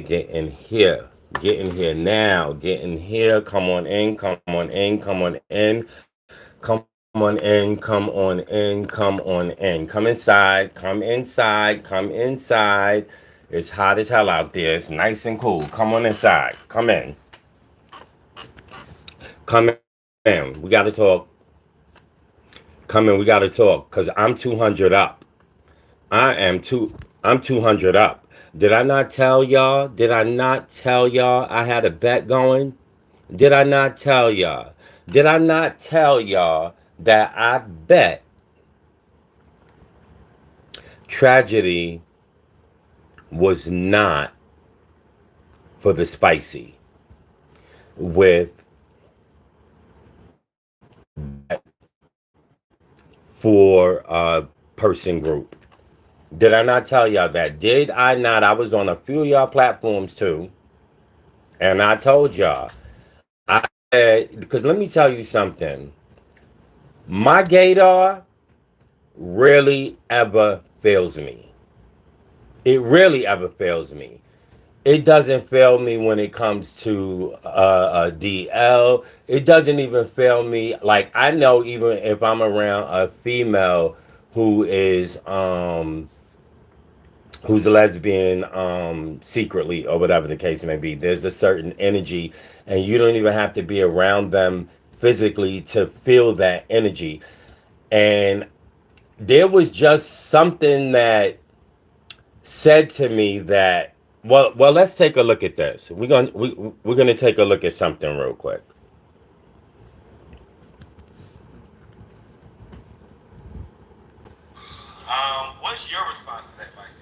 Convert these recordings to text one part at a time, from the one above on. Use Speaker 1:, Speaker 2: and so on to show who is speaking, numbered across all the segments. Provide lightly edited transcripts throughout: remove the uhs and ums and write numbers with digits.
Speaker 1: get in here. Get in here now. Get in here. Come on in. Come on in. Come on in. Come on in. Come on in. Come on in. Come inside. Come inside. Come inside. It's hot as hell out there. It's nice and cool. Come on inside. Come in. Come in. We got to talk. Come in. We got to talk. Because I'm 200 up. I'm 200 up. Did I not tell y'all? Did I not tell y'all I had a bet going? Did I not tell y'all? Did I not tell y'all that I bet tragedy was not for the spicy with for person group? Did I not tell y'all that? Did I not? I was on a few of y'all platforms too, and I told y'all. I said, because let me tell you something. My gaydar rarely ever fails me. It really ever fails me. It doesn't fail me when it comes to a DL. It doesn't even fail me. Like, I know even if I'm around a female who is who's a lesbian secretly or whatever the case may be, there's a certain energy, and you don't even have to be around them physically to feel that energy. And there was just something that said to me that, well, let's take a look at this. We're gonna take a look at something real quick. What's your response to that, Feisty?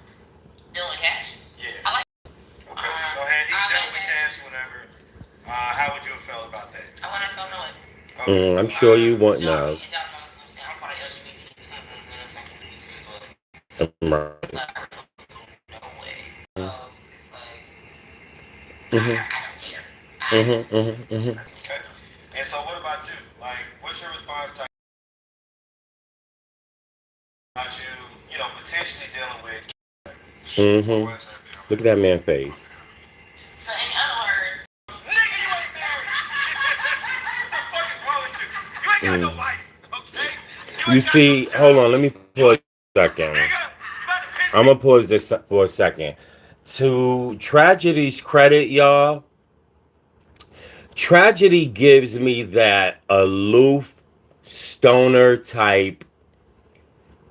Speaker 1: Dealing with Cash? Yeah. I like. Okay. So had he dealt with Cash, whatever, how would you have felt about that? I wouldn't have felt no way. Okay. I'm sure you wouldn't know. I'm part of LGBT. Right. No way. It's like, I don't care. Okay. And so, what about you? Like, what's your response to about you know, potentially dealing with? Look at that man face. So, in other words, nigga, you ain't married. What the fuck is wrong with you? You ain't got no wife, okay? You see, hold on, let me pause a second. I'm gonna pause this for a second. To Tragedy's credit, y'all, Tragedy gives me that aloof, stoner type,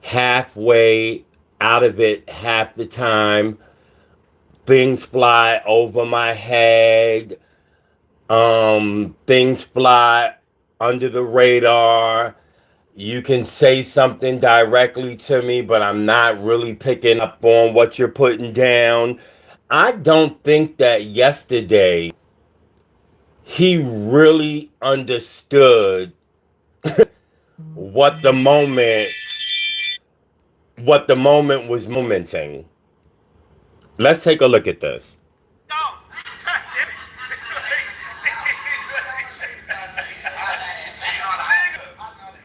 Speaker 1: halfway out of it half the time. Things fly over my head. Things fly under the radar. You can say something directly to me, but I'm not really picking up on what you're putting down. I don't think that yesterday he really understood what the moment was momenting. Let's take a look at this. No, God damn it.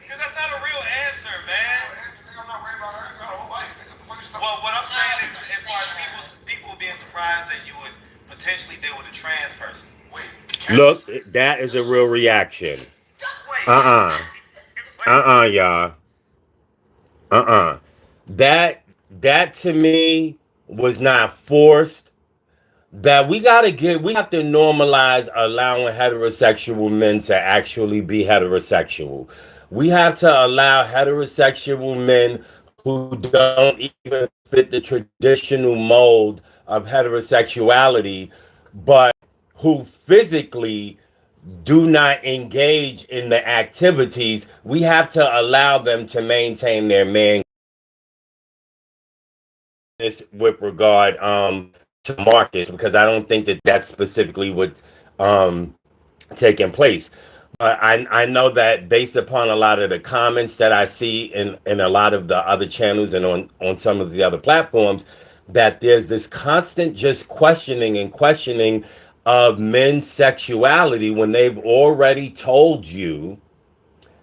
Speaker 1: Because that's not a real answer, man. Well, what I'm saying is, as far as people being surprised that you would potentially deal with a trans person. Look, that is a real reaction. Uh-uh. Y'all. Uh-uh. That that to me was not forced. That we have to normalize allowing heterosexual men to actually be heterosexual. We have to allow heterosexual men who don't even fit the traditional mold of heterosexuality, but who physically do not engage in the activities. We have to allow them to maintain their man with regard to Marcus, because I don't think that that's specifically what's taking place. But I know that based upon a lot of the comments that I see in a lot of the other channels and on some of the other platforms, that there's this constant just questioning of men's sexuality when they've already told you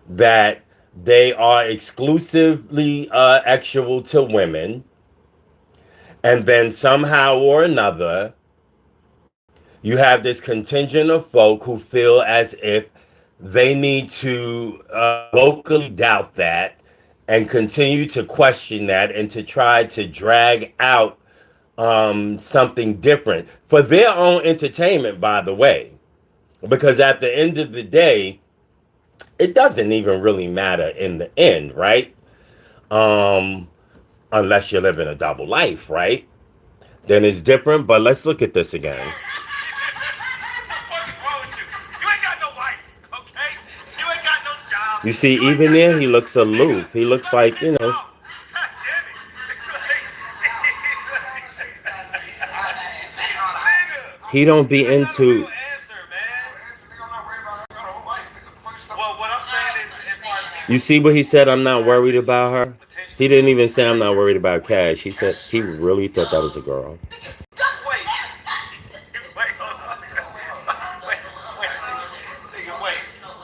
Speaker 1: that they are exclusively sexual to women, and then somehow or another You have this contingent of folk who feel as if they need to vocally doubt that and continue to question that and to try to drag out something different for their own entertainment, by the way. Because at the end of the day, it doesn't even really matter in the end, right? Um, Unless you're living a double life, right? Then it's different. But let's look at this again.
Speaker 2: What the fuck is wrong with you? You ain't got no wife, okay? You ain't got no job.
Speaker 1: You see,
Speaker 2: You ain't
Speaker 1: even
Speaker 2: got
Speaker 1: there, he
Speaker 2: nothing.
Speaker 1: looks aloof.
Speaker 2: Nigga,
Speaker 1: He looks
Speaker 2: fucking
Speaker 1: like,
Speaker 2: this off. God damn it.
Speaker 1: he don't be
Speaker 2: That's not a real
Speaker 1: into.
Speaker 2: answer, man. Nigga, I'm not worried about her. I got a whole life. Nigga, what the fuck you talking about? Well, what I'm saying is, as far as
Speaker 1: You
Speaker 2: people
Speaker 1: see what he said? I'm not worried about her. He
Speaker 2: potentially.
Speaker 1: didn't even say I'm not worried about Cash. He said he really thought that was a girl.
Speaker 2: Wait. Wait, hold on. Wait. Nigga, wait.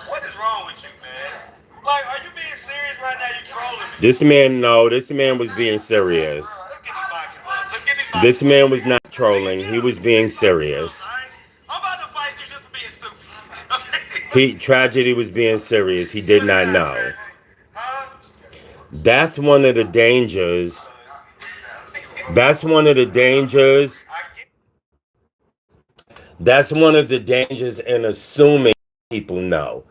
Speaker 2: What is wrong with you, man? Like, are you being serious right now? You trolling me.
Speaker 1: This man, no, this man was being serious.
Speaker 2: Let's get these boxing gloves. Let's get these
Speaker 1: This
Speaker 2: boxing
Speaker 1: man
Speaker 2: gloves.
Speaker 1: was not trolling. He was being serious.
Speaker 2: Alright? I'm about to fight you just for being stupid. Okay?
Speaker 1: Tragedy was being serious. He did
Speaker 2: Swear to
Speaker 1: not
Speaker 2: God,
Speaker 1: know.
Speaker 2: Tragedy. Huh?
Speaker 1: That's one of the dangers. That's one of the dangers.
Speaker 2: I get
Speaker 1: That's one of the dangers in assuming people know.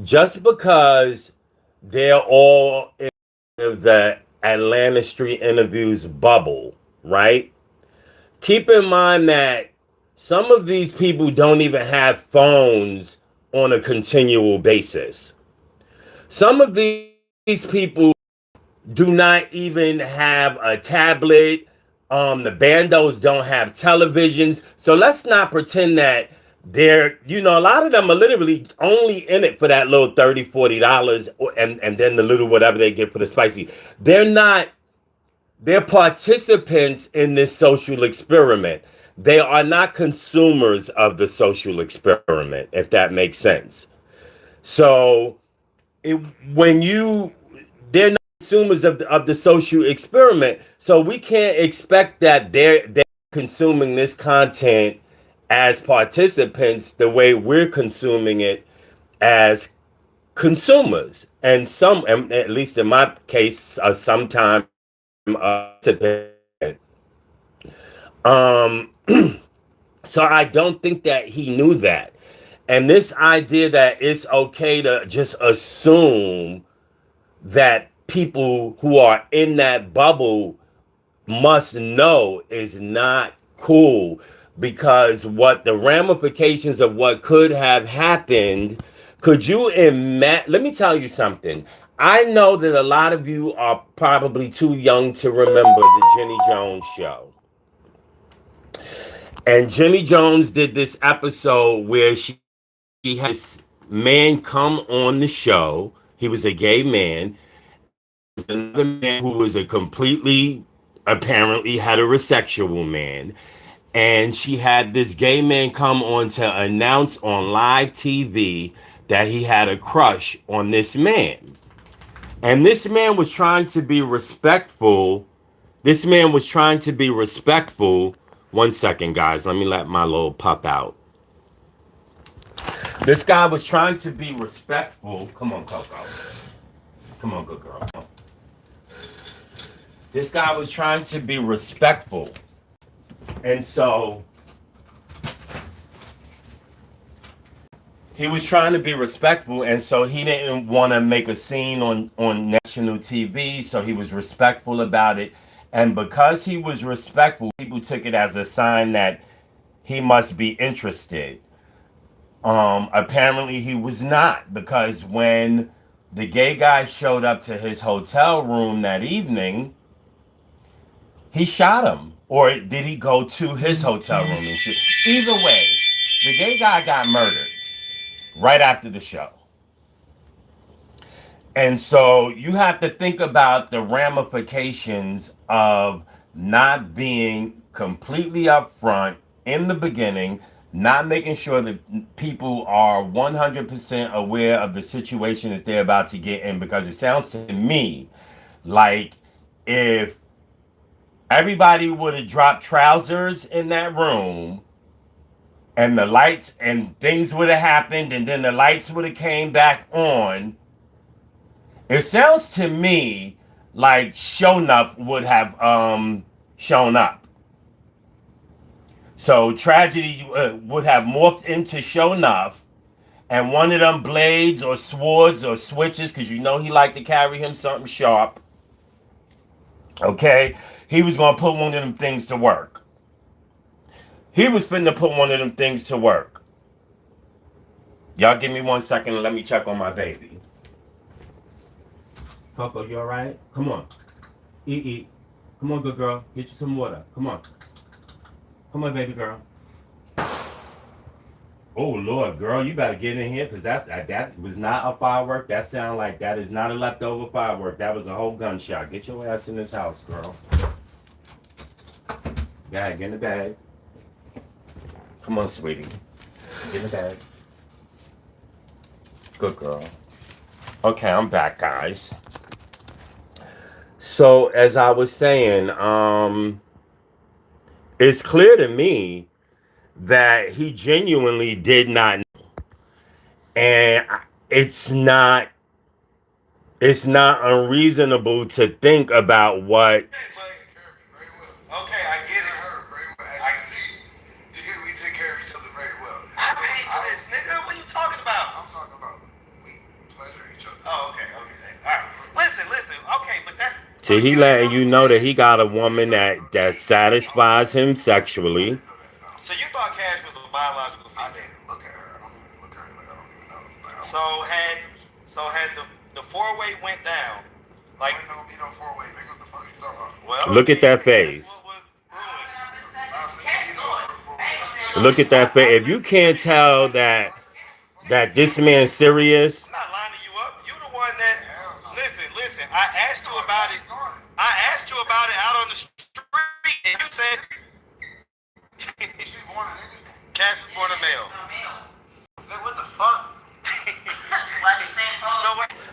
Speaker 1: Just because they're all in the Atlanta Street interviews bubble, right? Keep in mind that some of these people don't even have phones on a continual basis. Some of these people do not even have a tablet. The bandos don't have televisions. So let's not pretend that a lot of them are literally only in it for that little $30, $40 and then the little whatever they get for the spicy. They're not, they're participants in this social experiment. They are not consumers of the social experiment, if that makes sense. So it, when you they're not consumers of the social experiment, so we can't expect that they're consuming this content as participants the way we're consuming it as consumers, and some, and at least in my case, sometimes um so I don't think that he knew that. And this idea that it's okay to just assume that people who are in that bubble must know is not cool, because what the ramifications of what could have happened, could you imagine? Let me tell you something. I know that a lot of you are probably too young to remember the Jenny Jones show. And Jenny Jones did this episode where she had this man come on the show. He was a gay man. Another man who was a completely, apparently heterosexual man. And she had this gay man come on to announce on live TV that he had a crush on this man. And this man was trying to be respectful. This man was trying to be respectful. One second, guys. Let me let my little pup out. This guy was trying to be respectful. Come on, Coco. Come on, good girl. This guy was trying to be respectful. And so he was trying to be respectful, and so he didn't want to make a scene on national TV, so he was respectful about it. And because he was respectful, people took it as a sign that he must be interested. Apparently he was not, because when the gay guy showed up to his hotel room that evening, he shot him. Or did he go to his hotel room and shoot? Either way, the gay guy got murdered right after the show. And so you have to think about the ramifications of not being completely upfront in the beginning, not making sure that people are 100% aware of the situation that they're about to get in. Because it sounds to me like if everybody would have dropped trousers in that room, and the lights and things would have happened, and then the lights would have came back on, it sounds to me like Shonuff would have shown up. So tragedy would have morphed into Shonuff, and one of them blades or swords or switches, because you know he liked to carry him something sharp. Okay, he was gonna put one of them things to work. He was finna put one of them things to work. Y'all give me 1 second and let me check on my baby. Coco, you alright? Come on. Eat. Come on, good girl. Get you some water. Come on. Come on, baby girl. Oh Lord, girl, you better get in here because that was not a firework. That sound like that is not a leftover firework. That was a whole gunshot. Get your ass in this house, girl. Yeah, get in the bag. Come on, sweetie. Get in the bag. Good girl. Okay, I'm back, guys. So as I was saying, it's clear to me that he genuinely did not know. And it's not unreasonable to think about what.
Speaker 2: Okay, I get it. I see. We take care of each other very well. I paid for this, nigga. What are you talking about? I'm talking about we pleasure each other. Oh, okay. All right. Listen. Okay, but that's.
Speaker 1: See, he letting you know that he got a woman that satisfies him sexually.
Speaker 2: So you thought Cash was a biological female? I didn't look at her. I don't even look at her. Like, I don't even know. So had the four-way went down. Like no four-way. Nigga, what the fuck are you talking about? Well,
Speaker 1: look at that face. Look at that face. If you can't tell that this man's serious.
Speaker 2: I'm not lining you up. You the one that. Listen. I asked you about it. Out on the street, and you said. Cash was born a male. What the fuck?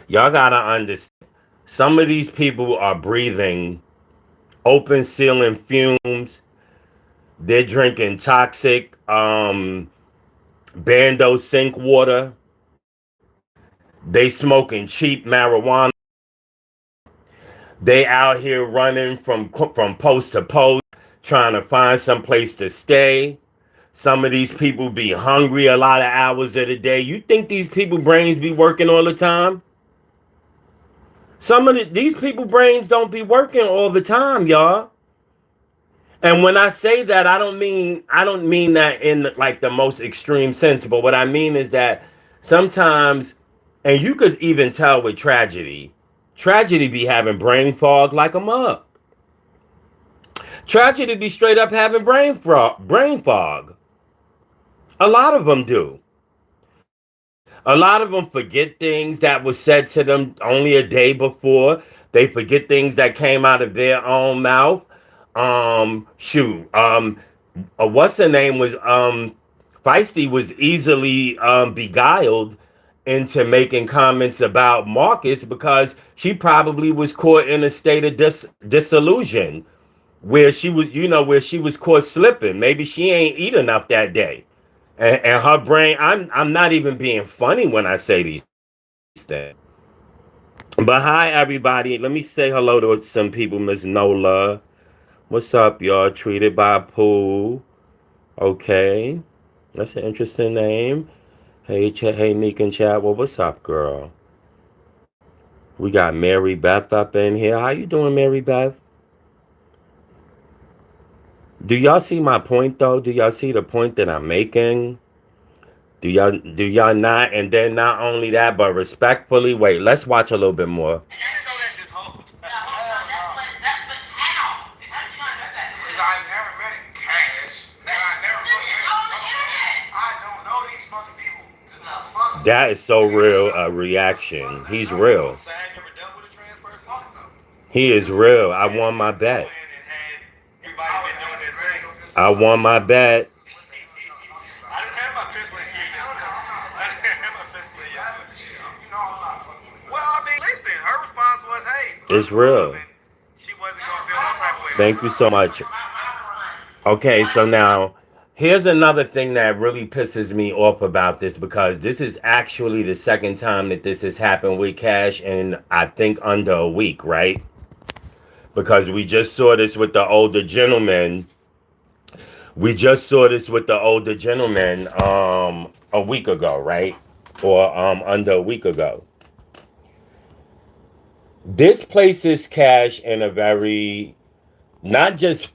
Speaker 1: Y'all gotta understand. Some of these people are breathing open ceiling fumes. They're drinking toxic Bando sink water. They smoking cheap marijuana. They out here running from post to post, trying to find some place to stay. Some of these people be hungry a lot of hours of the day. You think these people brains be working all the time? These people brains don't be working all the time, y'all. And when I say that, I don't mean that in like the most extreme sense, but what I mean is that sometimes, and you could even tell with tragedy be having brain fog like a mug. Tragedy be straight up having brain fog. A lot of them do. A lot of them forget things that was said to them only a day before. They forget things that came out of their own mouth. What's her name was Feisty was easily beguiled into making comments about Marcus because she probably was caught in a state of disillusion where she was caught slipping. Maybe she ain't eat enough that day. And her brain, I'm not even being funny when I say these things. But hi everybody. Let me say hello to some people. Miss Nola. What's up, y'all? Treated by Pooh. Okay. That's an interesting name. Hey, Nick and Chad. Well, what's up, girl? We got Mary Beth up in here. How you doing, Mary Beth? Do y'all see my point, though? Do y'all see the point that I'm making? Do y'all not? And then not only that, but respectfully, wait, let's watch a little bit more. That is so real a reaction. He's real. He is real. I won my bet. I won my bet. It's real. Thank you so much. Okay, so now Here's another thing that really pisses me off about this, because this is actually the second time that this has happened with Cash in, I think, under a week, right? Because we just saw this with the older gentleman. We just saw this with the older gentleman a week ago, right? Or under a week ago. This places Cash in a very, not just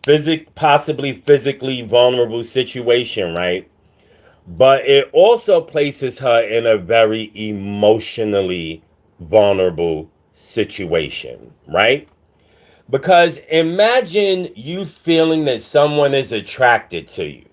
Speaker 1: possibly physically vulnerable situation, right? But it also places her in a very emotionally vulnerable situation, right? Because imagine you feeling that someone is attracted to you,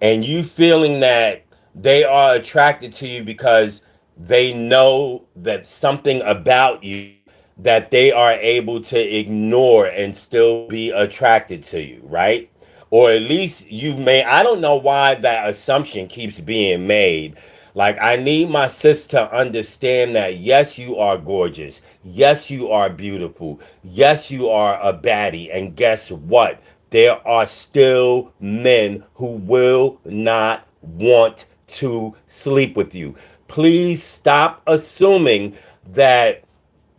Speaker 1: and you feeling that they are attracted to you because they know that something about you that they are able to ignore and still be attracted to you, right? Or at least you may, I don't know why that assumption keeps being made. Like, I need my sis to understand that yes, you are gorgeous. Yes, you are beautiful. Yes, you are a baddie. And guess what? There are still men who will not want to sleep with you. Please stop assuming that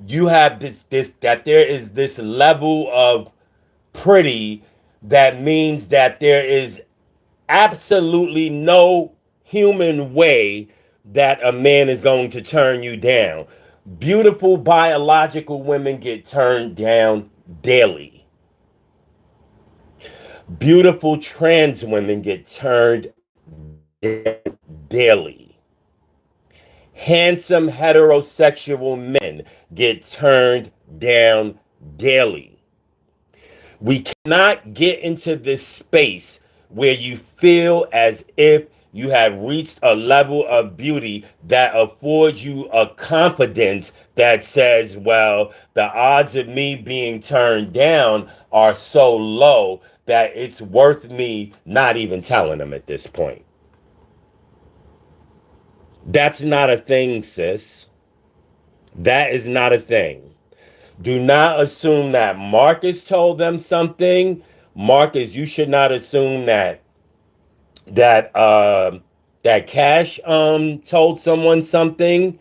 Speaker 1: you have this that there is this level of pretty that means that there is absolutely no human way that a man is going to turn you down. Beautiful biological women get turned down daily. Beautiful trans women get turned down daily. Handsome heterosexual men get turned down daily. We cannot get into this space where you feel as if you have reached a level of beauty that affords you a confidence that says, well, the odds of me being turned down are so low that it's worth me not even telling them at this point. That's not a thing, sis. That is not a thing. Do not assume that Marcus told them something. Marcus, you should not assume that Cash told someone something.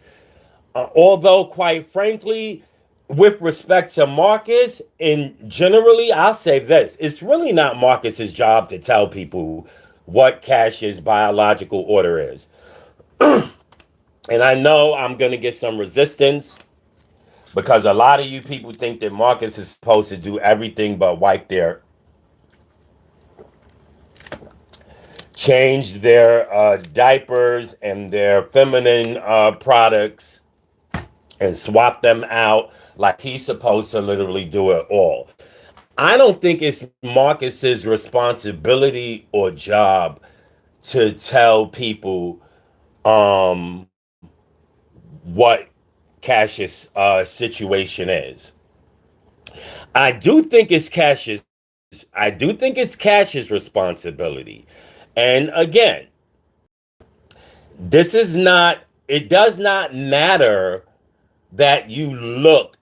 Speaker 1: Although, quite frankly, with respect to Marcus, and generally, I'll say this: it's really not Marcus's job to tell people what Cash's biological order is. And I know I'm gonna get some resistance, because a lot of you people think that Marcus is supposed to do everything but change their diapers and their feminine products and swap them out, like he's supposed to literally do it all. I don't think it's Marcus's responsibility or job to tell people um, what Cash's situation is. I do think it's Cash's. I do think it's Cash's responsibility. And again, this is not. It does not matter that you look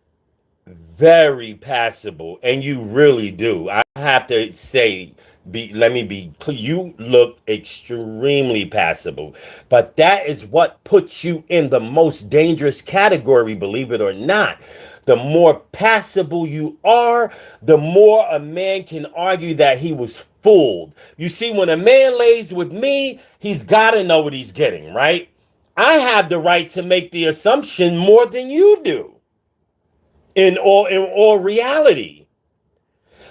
Speaker 1: very passable, and you really do. I have to say, let me be clear, you look extremely passable, but that is what puts you in the most dangerous category, believe it or not. The more passable you are, the more a man can argue that he was fooled. You see, when a man lays with me, he's got to know what he's getting, right? I have the right to make the assumption more than you do in all reality,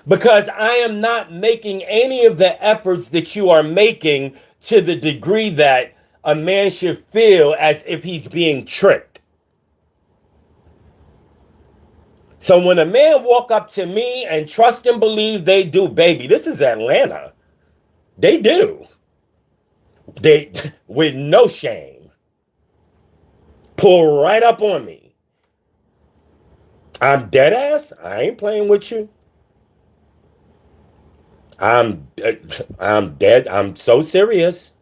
Speaker 1: because I am not making any of the efforts that you are making to the degree that a man should feel as if he's being tricked. So when a man walk up to me and trust and believe they do, baby, this is Atlanta. They do. They, with no shame, pull right up on me. I'm dead ass. I ain't playing with you. I'm dead. I'm so serious.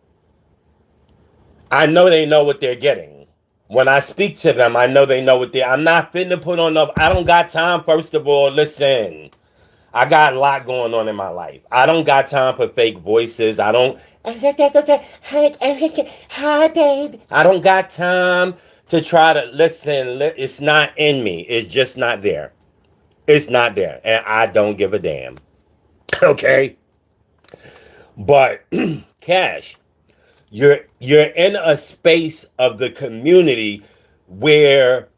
Speaker 1: I know they know what they're getting. When I speak to them, I know they know what I'm not fitting to put on up. I don't got time, first of all. Listen, I got a lot going on in my life. I don't got time for fake voices. I don't. Hi, baby. I don't got time to try to listen. It's not in me. It's just not there. It's not there, and I don't give a damn. Okay, but Cash, you're in a space of the community where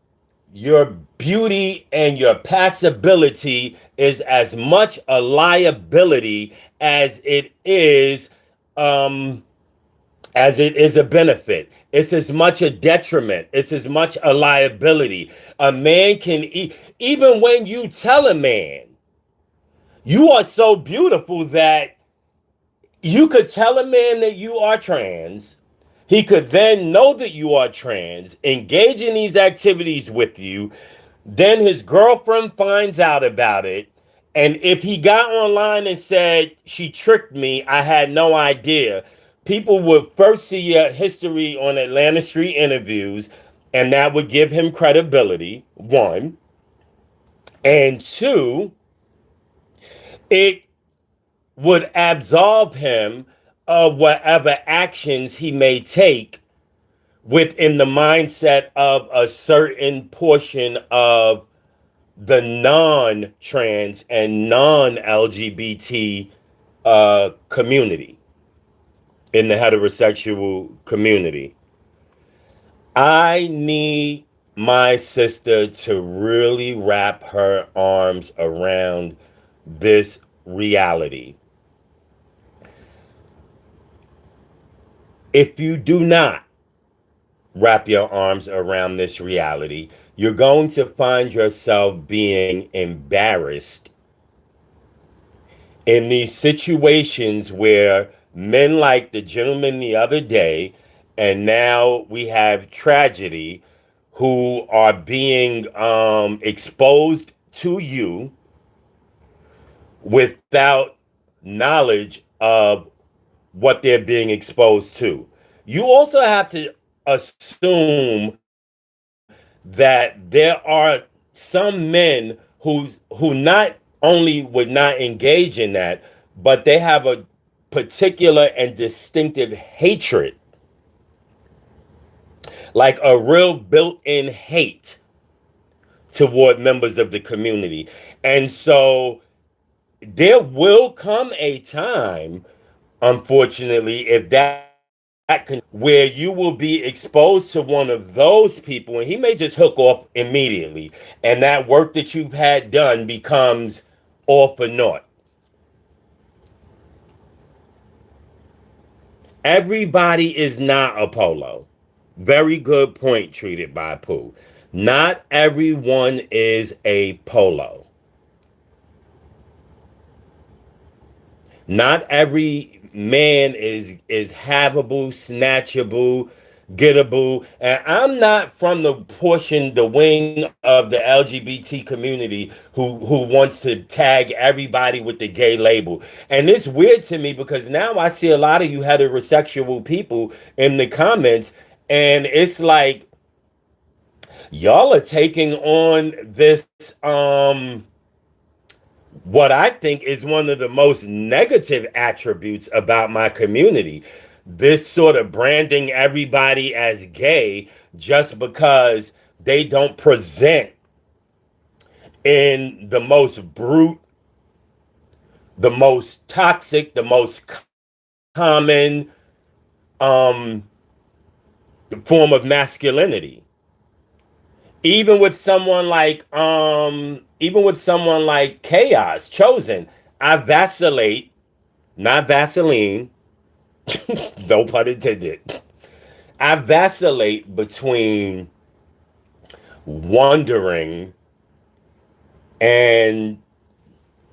Speaker 1: your beauty and your passability is as much a liability um as it is a benefit. It's as much a detriment. It's as much a liability. A man can even when you tell a man you are so beautiful that you could tell a man that you are trans. He could then know that you are trans, engage in these activities with you. Then his girlfriend finds out about it. And if he got online and said, she tricked me, I had no idea, people would first see a history on Atlanta Street interviews, and that would give him credibility, one. And two, it would absolve him of whatever actions he may take within the mindset of a certain portion of the non-trans and non-LGBT community, in the heterosexual community. I need my sister to really wrap her arms around this reality. If you do not wrap your arms around this reality, you're going to find yourself being embarrassed in these situations where men like the gentleman the other day, and now we have tragedy, who are being exposed to you without knowledge of what they're being exposed to. You also have to assume that there are some men who not only would not engage in that, but they have a particular and distinctive hatred, like a real built-in hate toward members of the community. And so there will come a time, unfortunately, if that where you will be exposed to one of those people, and he may just hook off immediately, and that work that you've had done becomes all for naught. Everybody is not a polo. Very good point, treated by Pooh. Not everyone is a polo. Not every man is havable, snatchable, gettable. And I'm not from the wing of the LGBT community who wants to tag everybody with the gay label. And it's weird to me because now I see a lot of you heterosexual people in the comments, and it's like y'all are taking on this what I think is one of the most negative attributes about my community. This sort of branding everybody as gay just because they don't present in the most brute, the most toxic, the most common form of masculinity. Even with someone like Chaos Chosen, I vacillate, not Vaseline, no pun intended. I vacillate between wondering and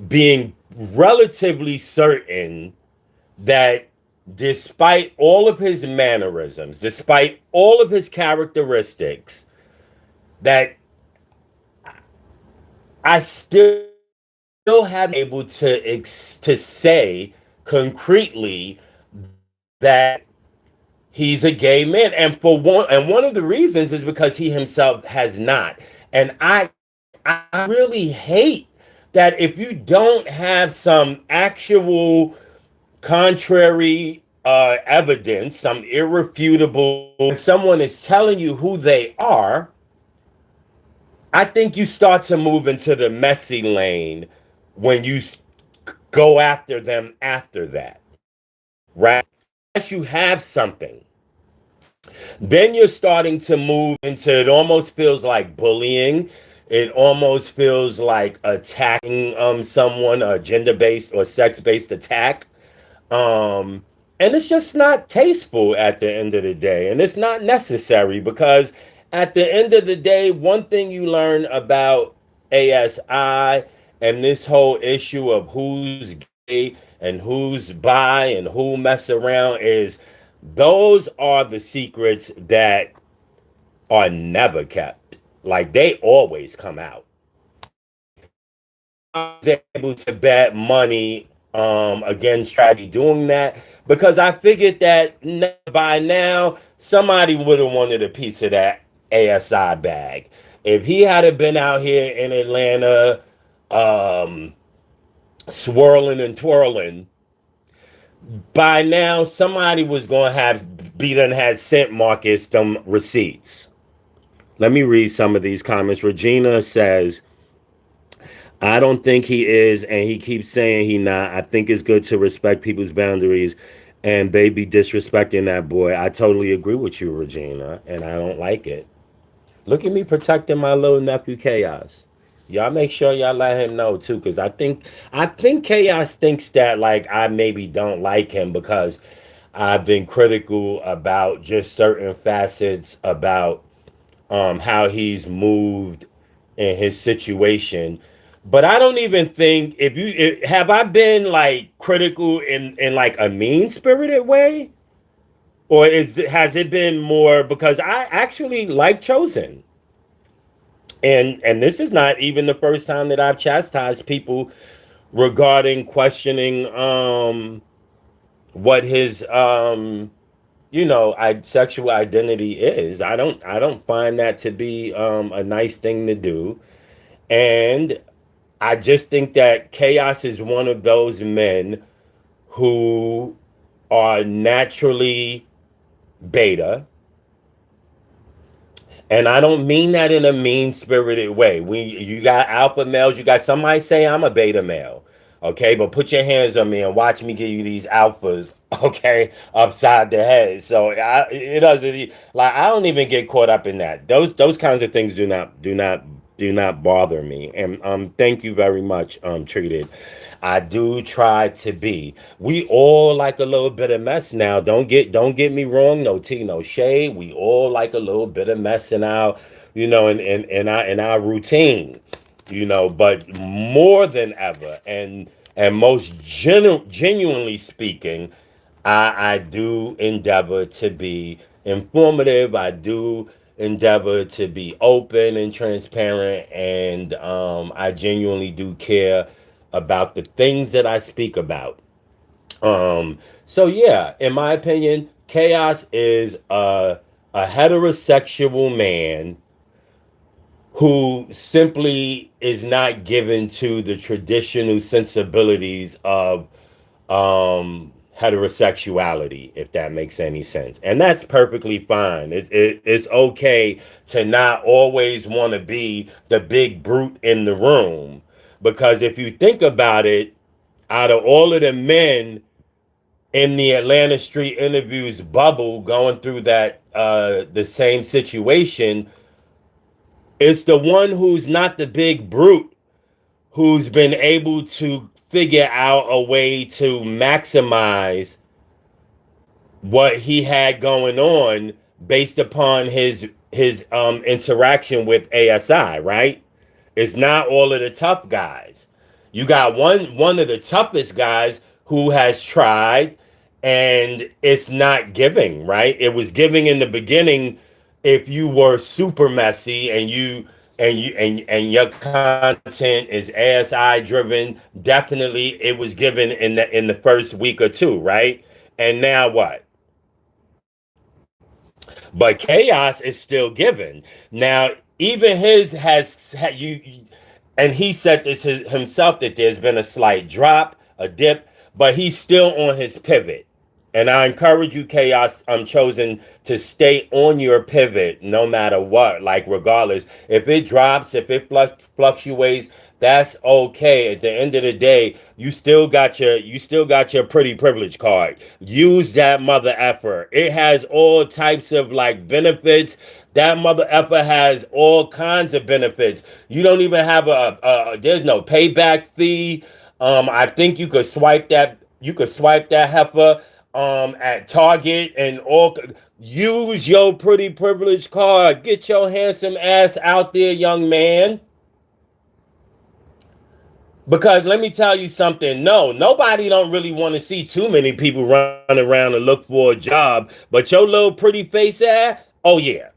Speaker 1: being relatively certain that despite all of his mannerisms, despite all of his characteristics, that I still haven't been able to say concretely that he's a gay man. And one of the reasons is because he himself has not. And I really hate that if you don't have some actual contrary evidence, some irrefutable, someone is telling you who they are, I think you start to move into the messy lane when you go after them after that, right? Unless you have something, then you're starting to move into, it almost feels like bullying. It almost feels like attacking someone, a gender-based or sex-based attack. Um, and it's just not tasteful at the end of the day. And it's not necessary because at the end of the day, one thing you learn about ASI and this whole issue of who's gay and who's bi and who mess around is those are the secrets that are never kept. Like they always come out. I was able to bet money against strategy doing that because I figured that by now somebody would have wanted a piece of that ASI bag. If he had been out here in Atlanta um, swirling and twirling, by now somebody was going to have be done had sent Marcus them receipts. Let me read some of these comments. Regina says, I don't think he is, and he keeps saying he not. I think it's good to respect people's boundaries, and they be disrespecting that boy. I totally agree with you, Regina, and I don't like it. Look at me protecting my little nephew Chaos. Y'all make sure y'all let him know too, because I think Chaos thinks that like I maybe don't like him because I've been critical about just certain facets about how he's moved in his situation. But I don't even think have I been like critical in like a mean spirited way, or has it been more because I actually like Chosen, and this is not even the first time that I've chastised people regarding questioning what his sexual identity is. I don't find that to be a nice thing to do, and I just think that Chaos is one of those men who are naturally beta. And I don't mean that in a mean spirited way. You got alpha males, you got somebody say I'm a beta male. Okay, but put your hands on me and watch me give you these alphas, okay, upside the head. So it doesn't like I don't even get caught up in that. Those kinds of things do not bother me. And thank you very much, treated. I do try to be. We all like a little bit of mess now. Don't get me wrong. No tea, no shade. We all like a little bit of mess in our, in our routine. But more than ever, and most genuinely speaking, I do endeavor to be informative. I do endeavor to be open and transparent, and I genuinely do care about the things that I speak about. So yeah, in my opinion, Chaos is a heterosexual man who simply is not given to the traditional sensibilities of heterosexuality, if that makes any sense. And that's perfectly fine. It's okay to not always want to be the big brute in the room. Because if you think about it, out of all of the men in the Atlanta Street Interviews bubble going through that the same situation, it's the one who's not the big brute who's been able to figure out a way to maximize what he had going on based upon his interaction with ASI, right? It's not all of the tough guys. You got one of the toughest guys who has tried and it's not giving, right? It was giving in the beginning if you were super messy and your content is ASI driven. Definitely it was given in the first week or two, right? And now what? But chaos is still given. Now, even his has you. And he said this himself, that there's been a slight drop, a dip, but he's still on his pivot. And I encourage you, Chaos, I'm chosen to stay on your pivot no matter what. Like, regardless, if it drops, if it fluctuates, that's okay. At the end of the day, you still got your pretty privilege card. Use that mother effer. It has all types of like benefits. That mother effer has all kinds of benefits. You don't even have there's no payback fee. I think you could swipe that. You could swipe that heifer at Target and all. Use your pretty privilege card. Get your handsome ass out there, young man. Because let me tell you something. No, nobody don't really want to see too many people run around and look for a job. But your little pretty face ass, oh yeah,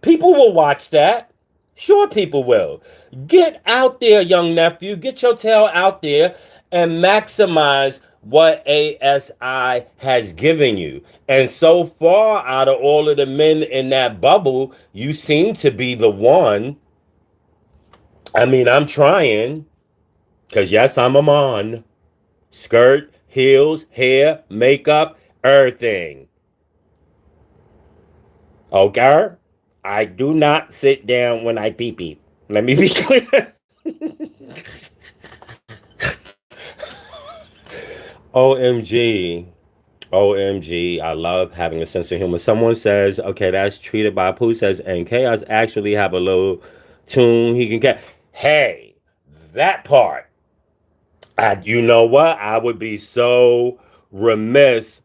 Speaker 1: people will watch that. Sure, people will. Get out there, young nephew. Get your tail out there and maximize what ASI has given you. And so far, out of all of the men in that bubble, you seem to be the one. I mean, I'm trying. Because, yes, I'm a man. Skirt, heels, hair, makeup, everything. Okay? I do not sit down when I pee pee. Let me be clear. OMG. OMG. I love having a sense of humor. Someone says, okay, that's treated by Pooh says, and Chaos actually have a little tune he can get. Hey, that part. You know what? I would be so remiss.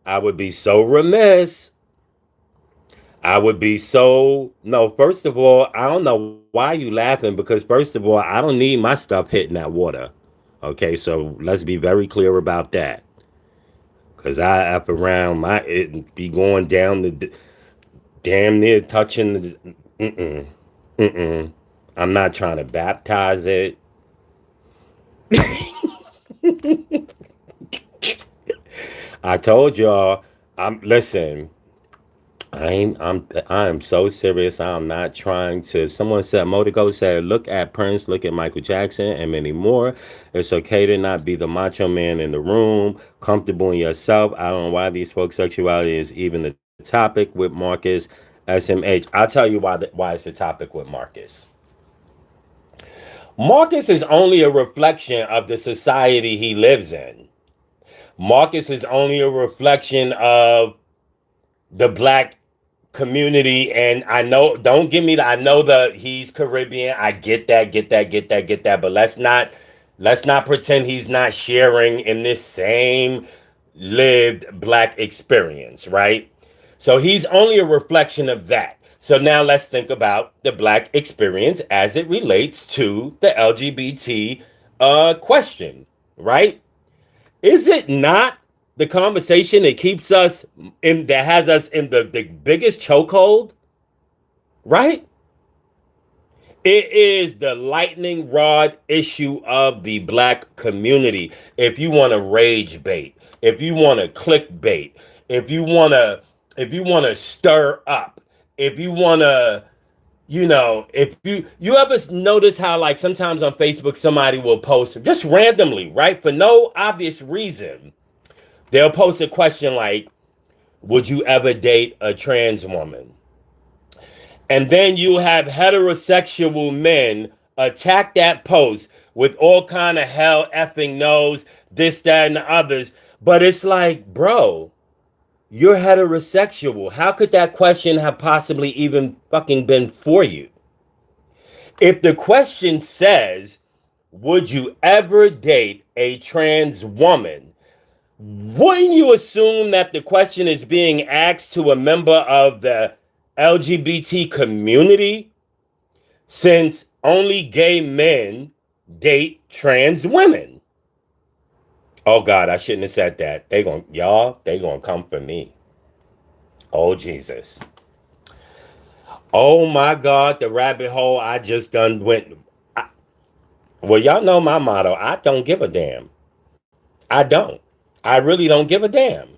Speaker 1: I would be so remiss. I would be so. No, first of all, I don't know why you laughing because, first of all, I don't need my stuff hitting that water. Okay, so let's be very clear about that. Because I up around it be going down the damn near touching the. Mm-mm. Mm-mm. I'm not trying to baptize it. I told y'all, listen, I am so serious. I'm not trying to. Someone said, Motico said, look at Prince, look at Michael Jackson, and many more. It's okay to not be the macho man in the room, comfortable in yourself. I don't know why these folks' sexuality is even the topic with Marcus SMH. I'll tell you why it's a topic with Marcus. Marcus is only a reflection of the society he lives in. Marcus is only a reflection of the black community. And I know, don't give me I know he's Caribbean. I get that. But let's not pretend he's not sharing in this same lived black experience, right? So he's only a reflection of that. So now let's think about the black experience as it relates to the LGBT question, right? Is it not the conversation that keeps us that has us in the biggest chokehold? Right? It is the lightning rod issue of the black community. If you want to rage bait, if you want to clickbait, if you want to stir up, if you want to, if you ever notice how like sometimes on Facebook somebody will post just randomly, right, for no obvious reason, they'll post a question like, would you ever date a trans woman? And then you have heterosexual men attack that post with all kind of hell effing knows, this, that, and the others. But it's like, bro, you're heterosexual. How could that question have possibly even fucking been for you? If the question says, would you ever date a trans woman? Wouldn't you assume that the question is being asked to a member of the LGBT community, since only gay men date trans women? Oh God, I shouldn't have said that. They gonna come for me. Oh Jesus. Oh my God, the rabbit hole I just done went. Well, y'all know my motto. I don't give a damn. I don't. I really don't give a damn.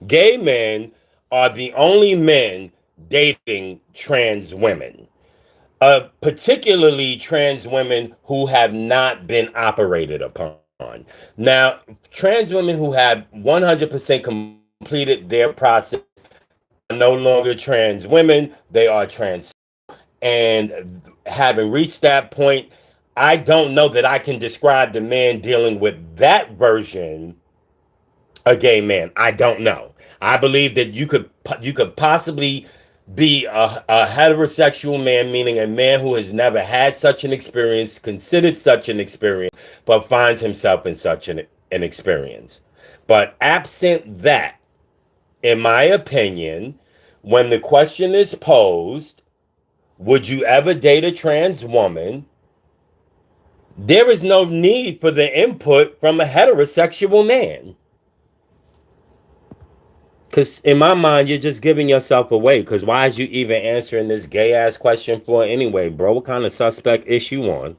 Speaker 1: Gay men are the only men dating trans women. particularly trans women who have not been operated upon. Now, trans women who have 100% completed their process are no longer trans women, they are trans. And having reached that point, I don't know that I can describe the man dealing with that version a gay man. I don't know. I believe that you could possibly be a heterosexual man, meaning a man who has never had such an experience, considered such an experience, but finds himself in such an experience. But absent that, in my opinion, when the question is posed, would you ever date a trans woman? There is no need for the input from a heterosexual man. Because in my mind, you're just giving yourself away. Because why is you even answering this gay ass question for anyway, bro? What kind of suspect is you on?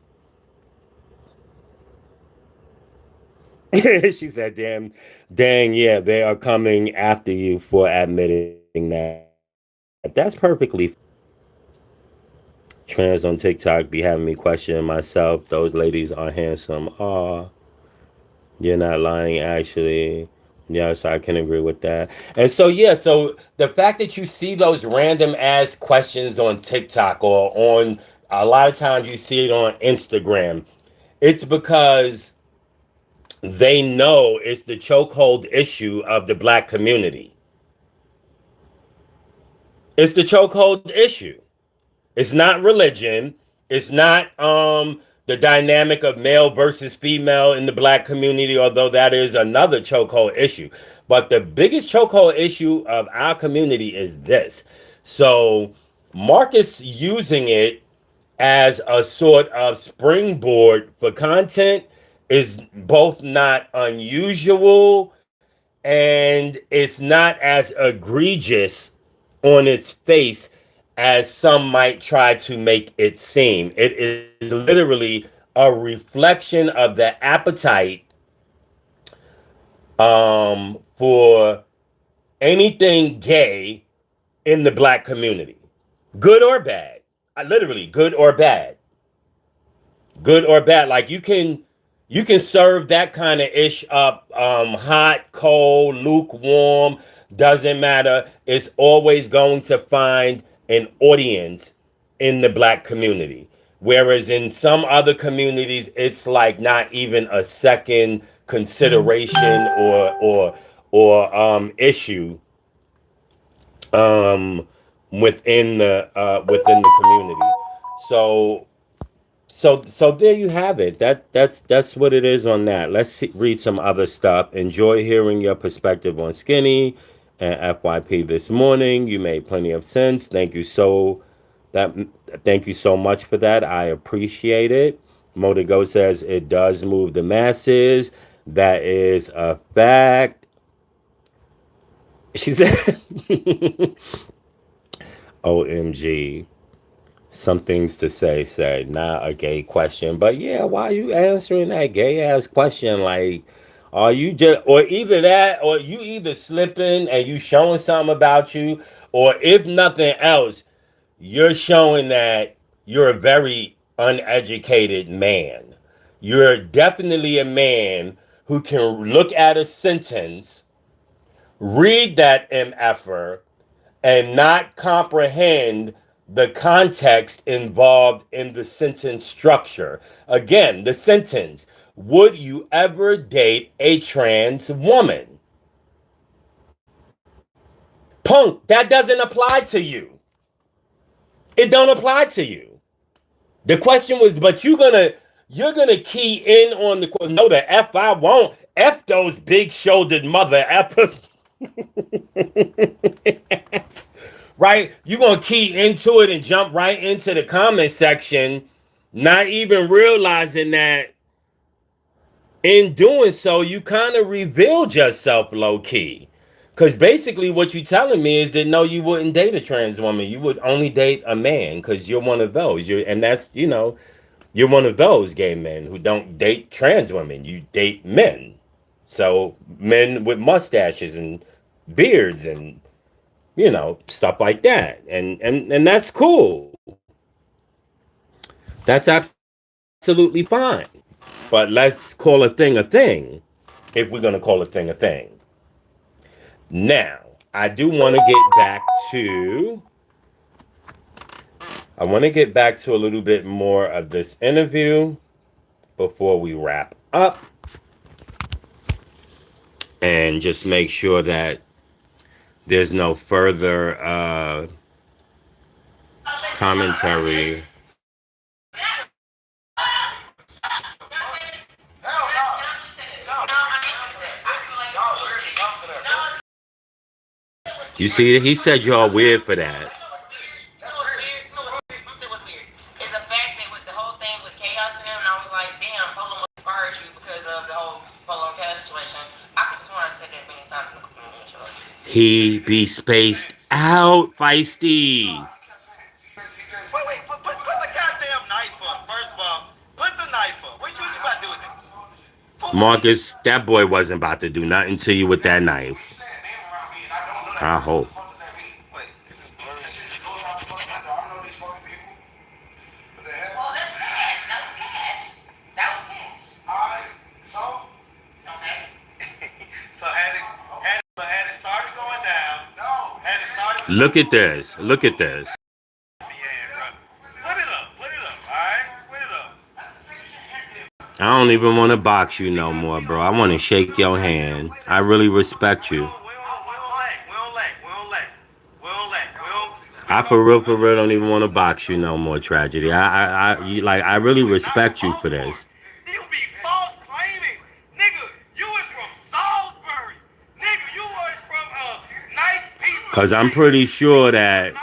Speaker 1: She said, dang, yeah, they are coming after you for admitting that. That's perfectly trans on TikTok be having me question myself. Those ladies are handsome. Aw, you're not lying, actually. Yes, I can agree with that. And so, yeah, so the fact that you see those random ass questions on TikTok or on a lot of times you see it on Instagram, it's because they know it's the chokehold issue of the black community. It's the chokehold issue. It's not religion. It's not the dynamic of male versus female in the black community, although that is another chokehold issue. But the biggest chokehold issue of our community is this. So Marcus using it as a sort of springboard for content is both not unusual and it's not as egregious on its face as some might try to make it seem. It is literally a reflection of the appetite for anything gay in the black community, good or bad. Literally, good or bad. Good or bad. Like you can serve that kind of ish up, hot, cold, lukewarm, doesn't matter. It's always going to find an audience in the black community. Whereas in some other communities, it's like not even a second consideration or issue um, within the community. So so there you have it. That's what it is on that. Let's read some other stuff. Enjoy hearing your perspective on Skinny and FYP this morning. You made plenty of sense. That thank you so much for that. I appreciate it. Motigo says it does move the masses. That is a fact. She said, "OMG." Some things to say, not a gay question. But yeah, why are you answering that gay ass question? Like, are you just, or either that, or you either slipping and you showing something about you, or if nothing else, you're showing that you're a very uneducated man. You're definitely a man who can look at a sentence, read that MFer, and not comprehend the context involved in the sentence structure. Again, the sentence, would you ever date a trans woman? Punk, that doesn't apply to you. It don't apply to you. The question was, but you're gonna key in on the no, the F I won't. F those big shouldered mother effers. Right? You're going to key into it and jump right into the comment section, not even realizing that in doing so, you kind of revealed yourself low key. Because basically, what you're telling me is that no, you wouldn't date a trans woman. You would only date a man because you're one of those. And that's, you're one of those gay men who don't date trans women. You date men. So men with mustaches and beards and, stuff like that. And that's cool. That's absolutely fine. But let's call a thing if we're going to call a thing a thing. Now, I do want to get back to a little bit more of this interview before we wrap up and just make sure that there's no further commentary. You see, he said y'all weird for that. He be spaced out, feisty.
Speaker 2: Wait, put the goddamn knife up. First of all, put the knife up. What you about to do with that?
Speaker 1: Marcus, that boy wasn't about to do nothing to you with that knife. I hope.
Speaker 2: Wait, this is blurry.
Speaker 3: Well, that's Cash. That was Cash. That was Cash.
Speaker 2: Alright, so?
Speaker 3: Okay.
Speaker 2: So had it started going down. No. Had it started.
Speaker 1: Look at this. Look at this.
Speaker 2: Yeah, bro. Put it up, alright? Put it up.
Speaker 1: I don't even want to box you no more, bro. I want to shake your hand. I really respect you. I for real don't even want to box you no more, Tragedy. I really respect you for this.
Speaker 2: You be false claiming. Nigga, you was from Salisbury. Nigga, you was from a nice peaceful.
Speaker 1: Because I'm pretty sure that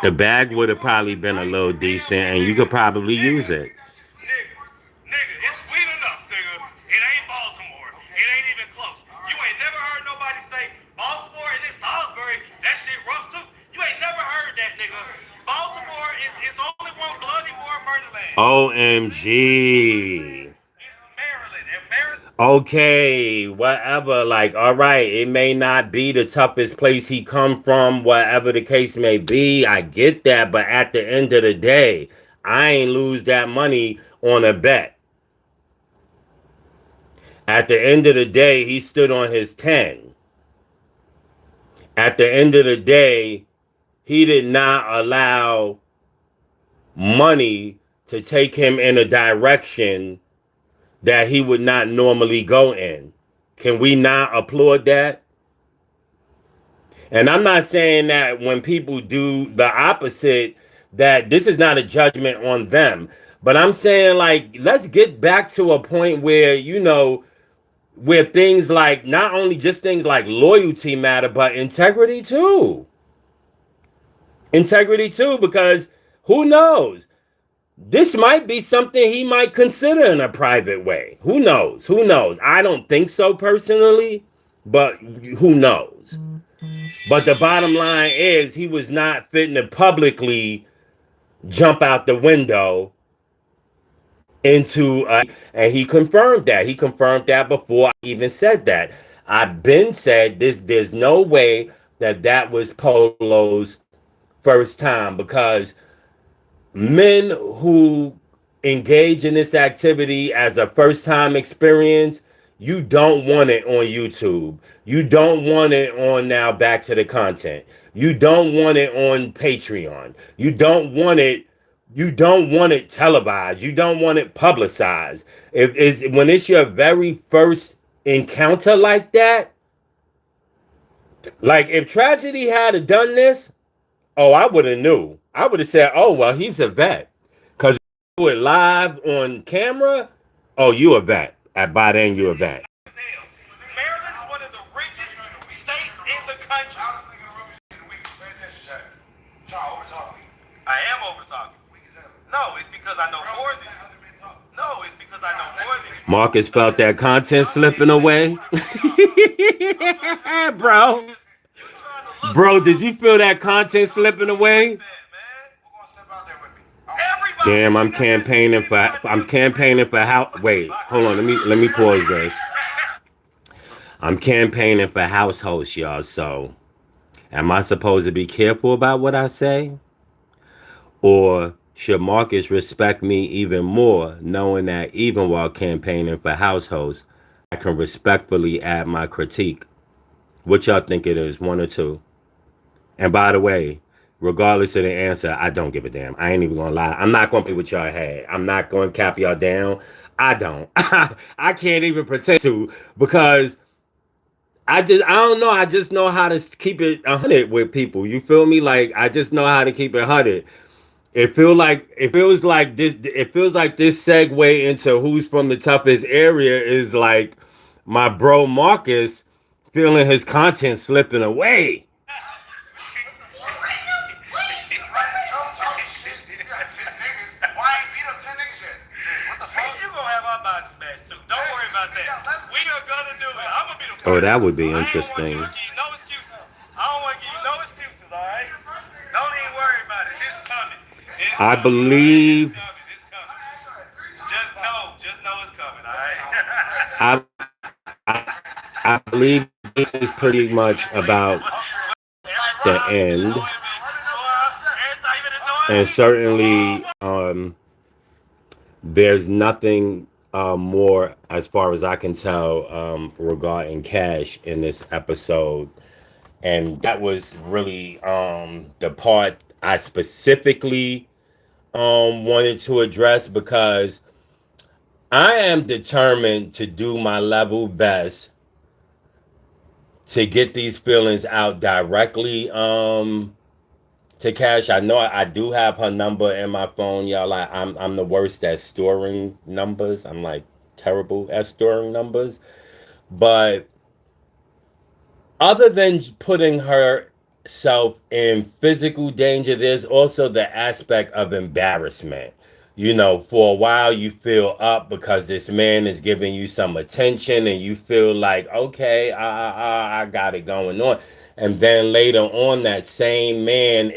Speaker 1: the bag would have probably been a little decent and you could probably use it.
Speaker 2: Nigga, it's sweet enough, nigga. It ain't Baltimore. It ain't even close. You ain't never heard nobody say Baltimore and it's Salisbury. That shit rough too. You ain't never heard that, nigga. Baltimore is only one bloody war murderland.
Speaker 1: OMG. Okay, whatever. Like, all right, it may not be the toughest place he come from, whatever the case may be. I get that, but at the end of the day, I ain't lose that money on a bet. At the end of the day, he stood on his 10. At the end of the day, he did not allow money to take him in a direction that he would not normally go in. Can we not applaud that? And I'm not saying that when people do the opposite, that this is not a judgment on them. But I'm saying, like, let's get back to a point where, you know, where things like, not only just things like loyalty matter, but integrity too. Integrity too, because who knows? This might be something he might consider in a private way. Who knows? Who knows? I don't think so personally, but who knows? But the bottom line is he was not fitting to publicly jump out the window into and he confirmed that. He confirmed that before I even said that. I've been said this. There's no way that was Polo's first time, because men who engage in this activity as a first time experience, you don't want it on YouTube. You don't want it on Now Back to the Content. You don't want it on Patreon. You don't want it televised. You don't want it publicized. When it's your very first encounter like that, like if Tragedy had done this, oh, I would have knew. I would have said, oh, well, he's a vet. Because do it live on camera, oh, you a vet. By then, you a vet.
Speaker 2: Maryland is one of the richest states in the country. I am over-talking. No, it's because I know more than you. No, it's because I know more than you.
Speaker 1: Marcus felt that content slipping away. Bro, did you feel that content slipping away? Damn, I'm campaigning for house. Wait, hold on. Let me pause this. I'm campaigning for house host, y'all. So, am I supposed to be careful about what I say, or Should Marcus respect me even more, knowing that even while campaigning for House host, I can respectfully add my critique? What y'all think it is, one or two? And by the way, regardless of the answer, I don't give a damn. I ain't even gonna lie. I'm not gonna play with y'all head. I'm not gonna cap y'all down. I don't. I can't even pretend to because I don't know. I just know how to keep it 100 with people. You feel me? Like I just know how to keep it 100. It feels like this segue into who's from the toughest area is like my bro Marcus feeling his content slipping away. Oh, that would be interesting. I believe. Just know it's coming. All right. I believe this is pretty much about the end, and certainly there's nothing more, as far as I can tell, regarding Cash in this episode. And that was really the part I specifically wanted to address because I am determined to do my level best to get these feelings out directly to Cash. I know I do have her number in my phone, y'all. Like I'm the worst at storing numbers. I'm like terrible at storing numbers. But other than putting herself in physical danger, there's also the aspect of embarrassment. You know, for a while you feel up because this man is giving you some attention and you feel like, okay, I got it going on. And then later on, that same man,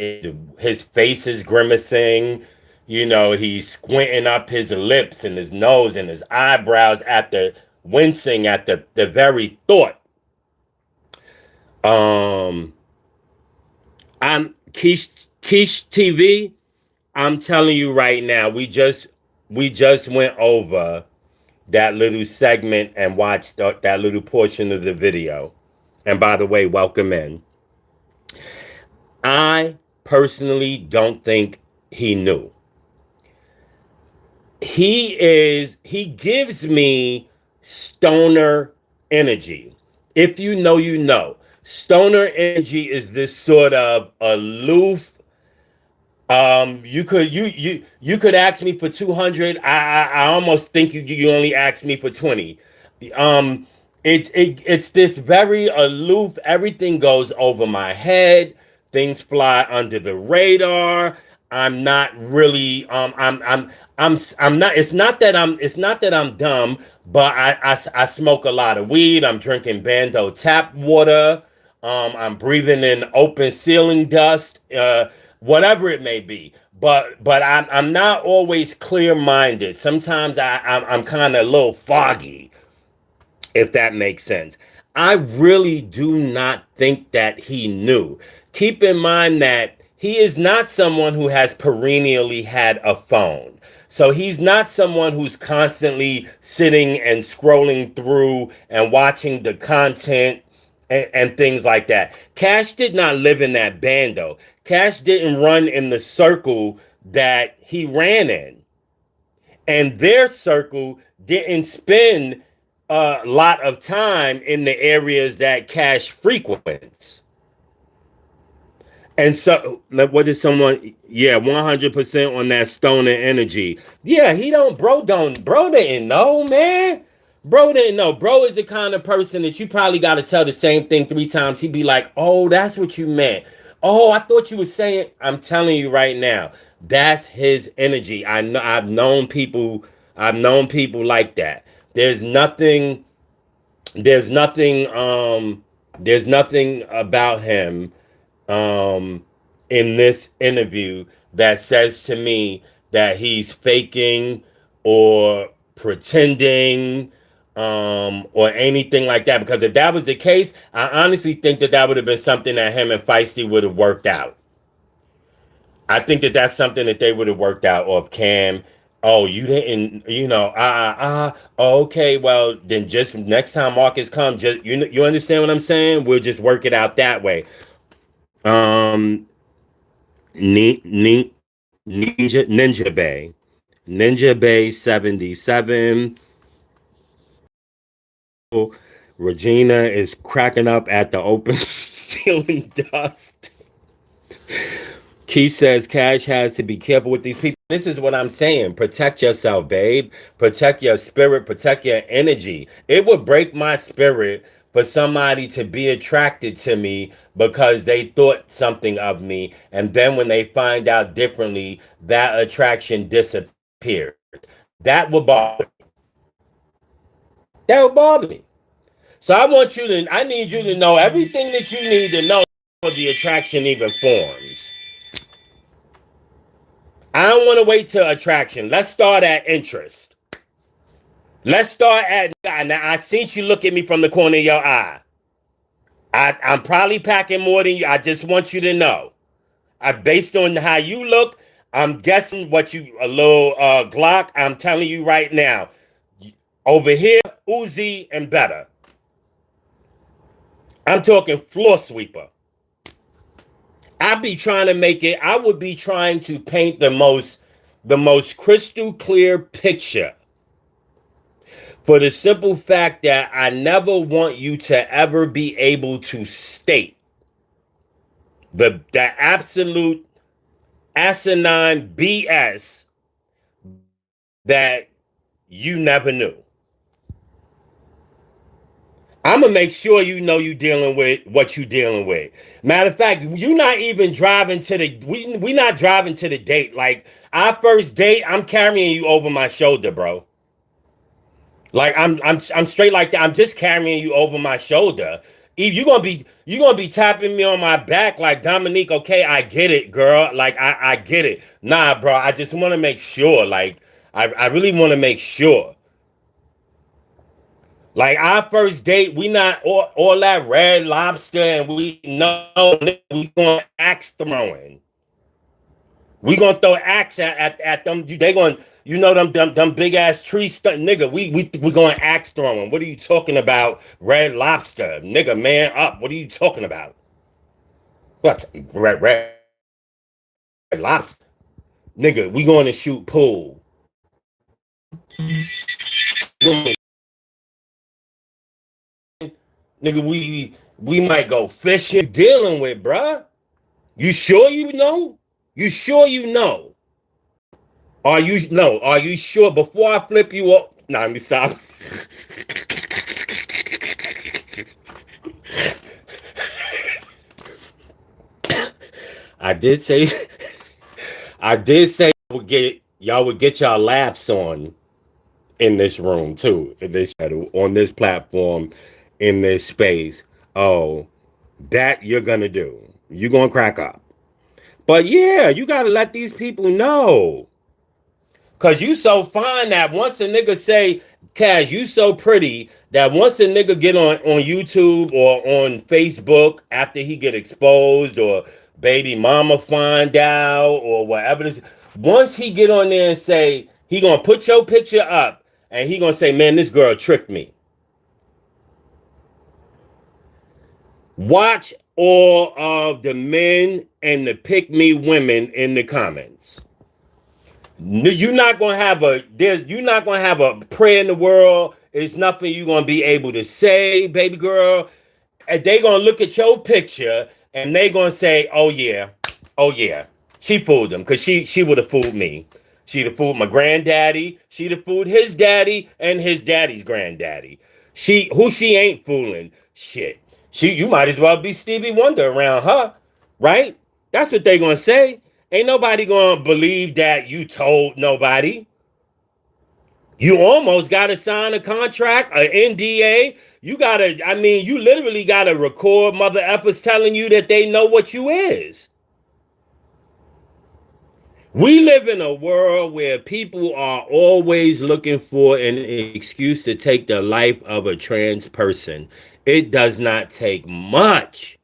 Speaker 1: his face is grimacing. You know, he's squinting up his lips and his nose and his eyebrows at the wincing at the very thought. Um, I'm Keish TV. I'm telling you right now, we just went over that little segment and watched that little portion of the video. And by the way, welcome in. I personally don't think he knew. He gives me stoner energy. If you know, you know. Stoner energy is this sort of aloof. You could ask me for 200. I almost think you only asked me for 20. Um, it's this very aloof. Everything goes over my head. Things fly under the radar. I'm not really. I'm not. It's not that I'm dumb, but I smoke a lot of weed. I'm drinking Bando tap water. I'm breathing in open ceiling dust. Whatever it may be. But I'm not always clear minded. Sometimes I'm kind of a little foggy, if that makes sense. I really do not think that he knew. Keep in mind that he is not someone who has perennially had a phone. So he's not someone who's constantly sitting and scrolling through and watching the content and things like that. Cash did not live in that bando. Cash didn't run in the circle that he ran in. And their circle didn't spend a lot of time in the areas that Cash frequents. And so, what is someone? Yeah, 100% on that stoner energy. Yeah, bro didn't know, man. Bro didn't know. Bro is the kind of person that you probably got to tell the same thing 3 times. He'd be like, oh, that's what you meant. Oh, I thought you were saying, I'm telling you right now, that's his energy. I know I've known people like that. There's nothing, there's nothing, there's nothing about him in this interview that says to me that he's faking or pretending or anything like that. Because if that was the case, I honestly think that would have been something that him and Feisty would have worked out. I think that that's something that they would have worked out. Or Cam, oh, you didn't, okay, well, then just next time Marcus comes, just you understand what I'm saying? We'll just work it out that way. Um, Ninja Bay, Ninja Bay 77. Regina is cracking up at the open ceiling dust. Keith says Cash has to be careful with these people. This is what I'm saying. Protect yourself, babe. Protect your spirit. Protect your energy. It would break my spirit for somebody to be attracted to me because they thought something of me. And then when they find out differently, that attraction disappears. That would bother me. That would bother me. So I need you to know everything that you need to know before the attraction even forms. I don't want to wait till attraction. Let's start at interest. Let's start at, now I seen you look at me from the corner of your eye. I'm probably packing more than you. I just want you to know. Based on how you look, I'm guessing what you, a little Glock, I'm telling you right now. Over here, Uzi and better. I'm talking floor sweeper. I would be trying to paint the most crystal clear picture for the simple fact that I never want you to ever be able to state the absolute asinine BS that you never knew. I'm gonna make sure you know you dealing with what you dealing with. Matter of fact, you're not even driving to the we not driving to the date. Like our first date, I'm carrying you over my shoulder, bro. Like I'm straight like that. I'm just carrying you over my shoulder. Eve, you're gonna be tapping me on my back like Dominique. Okay, I get it, girl. Like I get it. Nah, bro. I just want to make sure. Like I really want to make sure. Like our first date, we not all that Red Lobster, and we know we going axe throwing. We gonna throw axe at them. They going, them big ass tree stunt nigga. We going axe throwing. What are you talking about? Red Lobster, nigga, man up. What are you talking about? What red lobster, nigga? We going to shoot pool. Nigga, we might go fishing. Dealing with, bruh. You sure you know? You sure you know? Are you no? Are you sure? Before I flip you up, nah, let me stop. I did say, I did say y'all would get y'all laps on in this room too, in this on this platform, in this space. Oh, that you're gonna do. You're gonna crack up. But yeah, you gotta let these people know. Cause you so fine that once a nigga say, Cash, you so pretty that once a nigga get on YouTube or on Facebook after he get exposed or baby mama find out or whatever this, once he get on there and say, he gonna put your picture up and he gonna say, man, this girl tricked me. Watch all of the men and the pick me women in the comments. You're not gonna have a prayer in the world. It's nothing you're gonna be able to say, baby girl. And they gonna look at your picture and they gonna say, oh yeah, she fooled them because she would have fooled me. She'd have fooled my granddaddy. She'd have fooled his daddy and his daddy's granddaddy. She ain't fooling shit. You might as well be Stevie Wonder around her, right? That's what they gonna say. Ain't nobody gonna believe that you told nobody. You almost gotta sign a contract, an NDA. You literally gotta record mother effers telling you that they know what you is. We live in a world where people are always looking for an excuse to take the life of a trans person. It does not take much.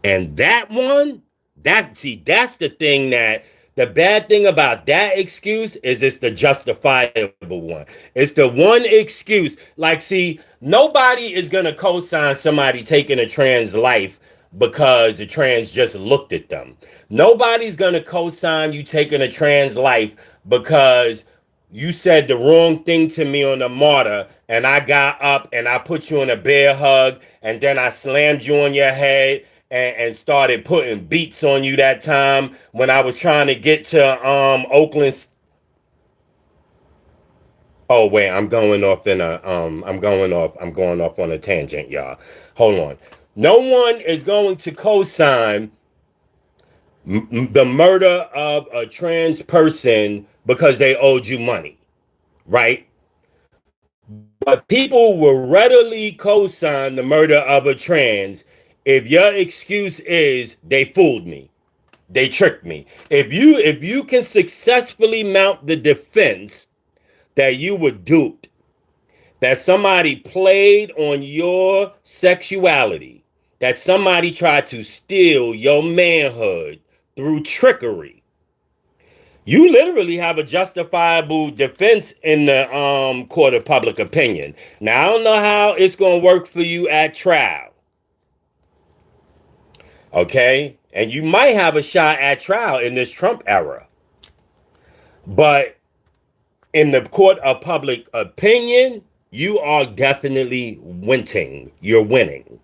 Speaker 1: And that one, that's the thing that the bad thing about that excuse is it's the justifiable one. It's the one excuse. Like, see, nobody is gonna co-sign somebody taking a trans life because the trans just looked at them. Nobody's gonna co-sign you taking a trans life because you said the wrong thing to me on the martyr and I got up and I put you in a bear hug and then I slammed you on your head and started putting beats on you that time when I was trying to get to Oakland. Oh wait, I'm going off I'm going off on a tangent, y'all. Hold on. No one is going to co-sign the murder of a trans person because they owed you money, right? But people will readily co-sign the murder of a trans if your excuse is they fooled me. They tricked me. If you can successfully mount the defense that you were duped, that somebody played on your sexuality, that somebody tried to steal your manhood through trickery, you literally have a justifiable defense in the court of public opinion. Now I don't know how it's gonna work for you at trial. Okay? And you might have a shot at trial in this Trump era. But in the court of public opinion, you are definitely winning. You're winning.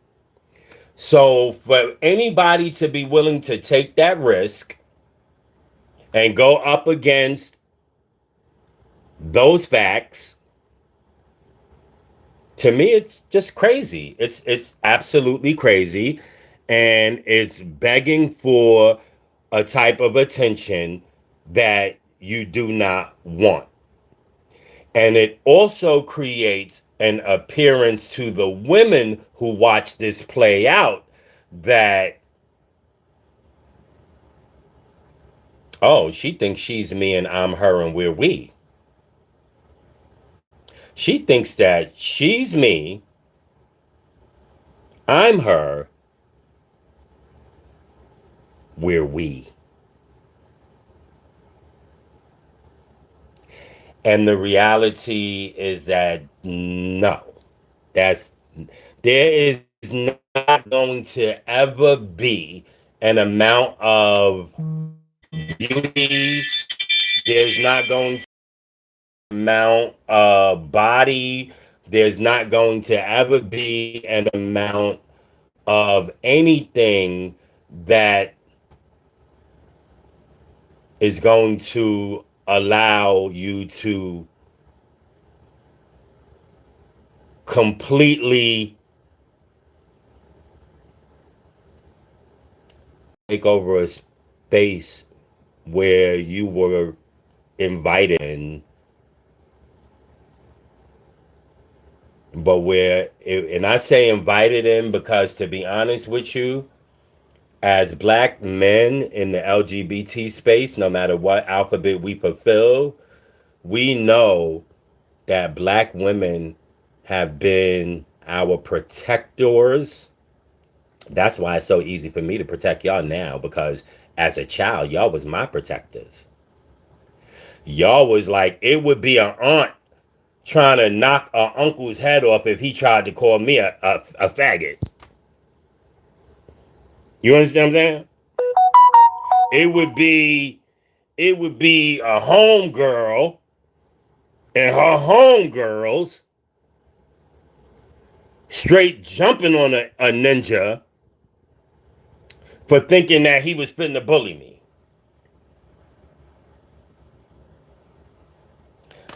Speaker 1: So for anybody to be willing to take that risk and go up against those facts, to me it's just crazy. It's absolutely crazy, and it's begging for a type of attention that you do not want. And it also creates an appearance to the women who watch this play out that, oh, she thinks she's me and I'm her and we're we. She thinks that she's me, I'm her, we're we. And the reality is that no, that's there is not going to ever be an amount of beauty. There's not going to be an amount of body. There's not going to ever be an amount of anything that is going to allow you to completely take over a space where you were invited in, but and I say invited in because, to be honest with you, as black men in the LGBT space, no matter what alphabet we fulfill, we know that black women have been our protectors. That's why it's so easy for me to protect y'all now, because as a child, y'all was my protectors. Y'all was like, it would be an aunt trying to knock an uncle's head off if he tried to call me a faggot. You understand what I'm saying? It would be a homegirl and her homegirls straight jumping on a ninja for thinking that he was fitting to bully me.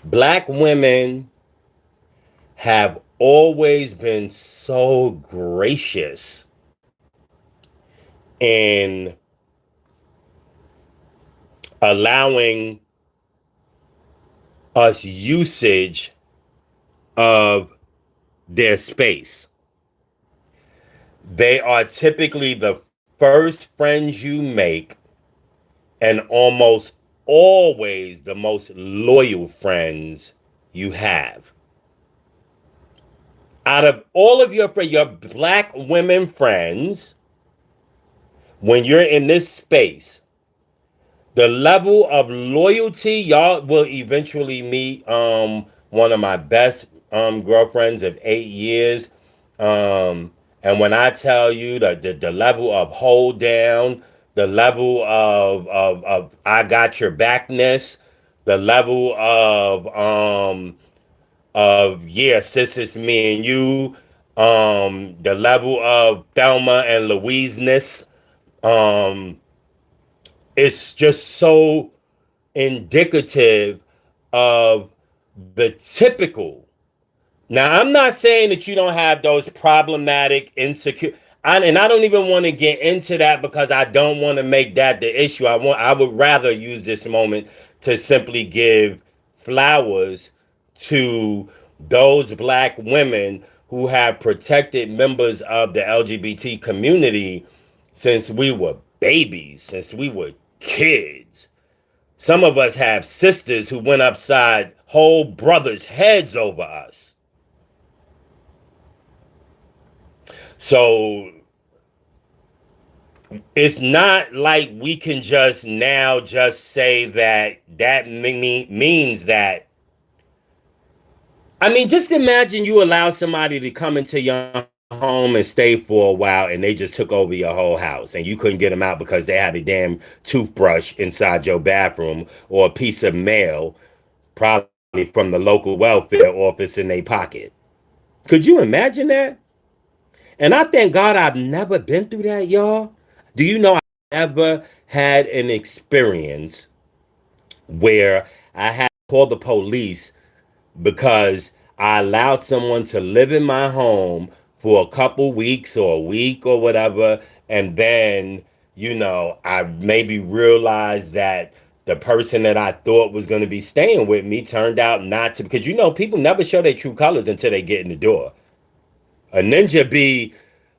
Speaker 1: Black women have always been so gracious in allowing us usage of their space. They are typically the first friends you make, and almost always the most loyal friends you have. Out of all of your black women friends, when you're in this space, the level of loyalty y'all will eventually meet. One of my best girlfriends of 8 years. And when I tell you the level of hold down, the level of I got your backness, the level of yeah, sis, it's me and you, the level of Thelma and Louise-ness, um, it's just so indicative of the typical. Now, I'm not saying that you don't have those problematic, insecure, and I don't even want to get into that because I don't want to make that the issue. I would rather use this moment to simply give flowers to those black women who have protected members of the LGBT community since we were babies, since we were kids. Some of us have sisters who went upside whole brothers' heads over us. So it's not like we can just now just say that means that. I mean, just imagine you allow somebody to come into your home and stay for a while and they just took over your whole house and you couldn't get them out because they had a damn toothbrush inside your bathroom or a piece of mail, probably from the local welfare office in their pocket. Could you imagine that? And I thank God I've never been through that, y'all. Do you know I ever had an experience where I had to call the police because I allowed someone to live in my home for a couple weeks or a week or whatever, and then, I maybe realized that the person that I thought was going to be staying with me turned out not to, because people never show their true colors until they get in the door. A ninja be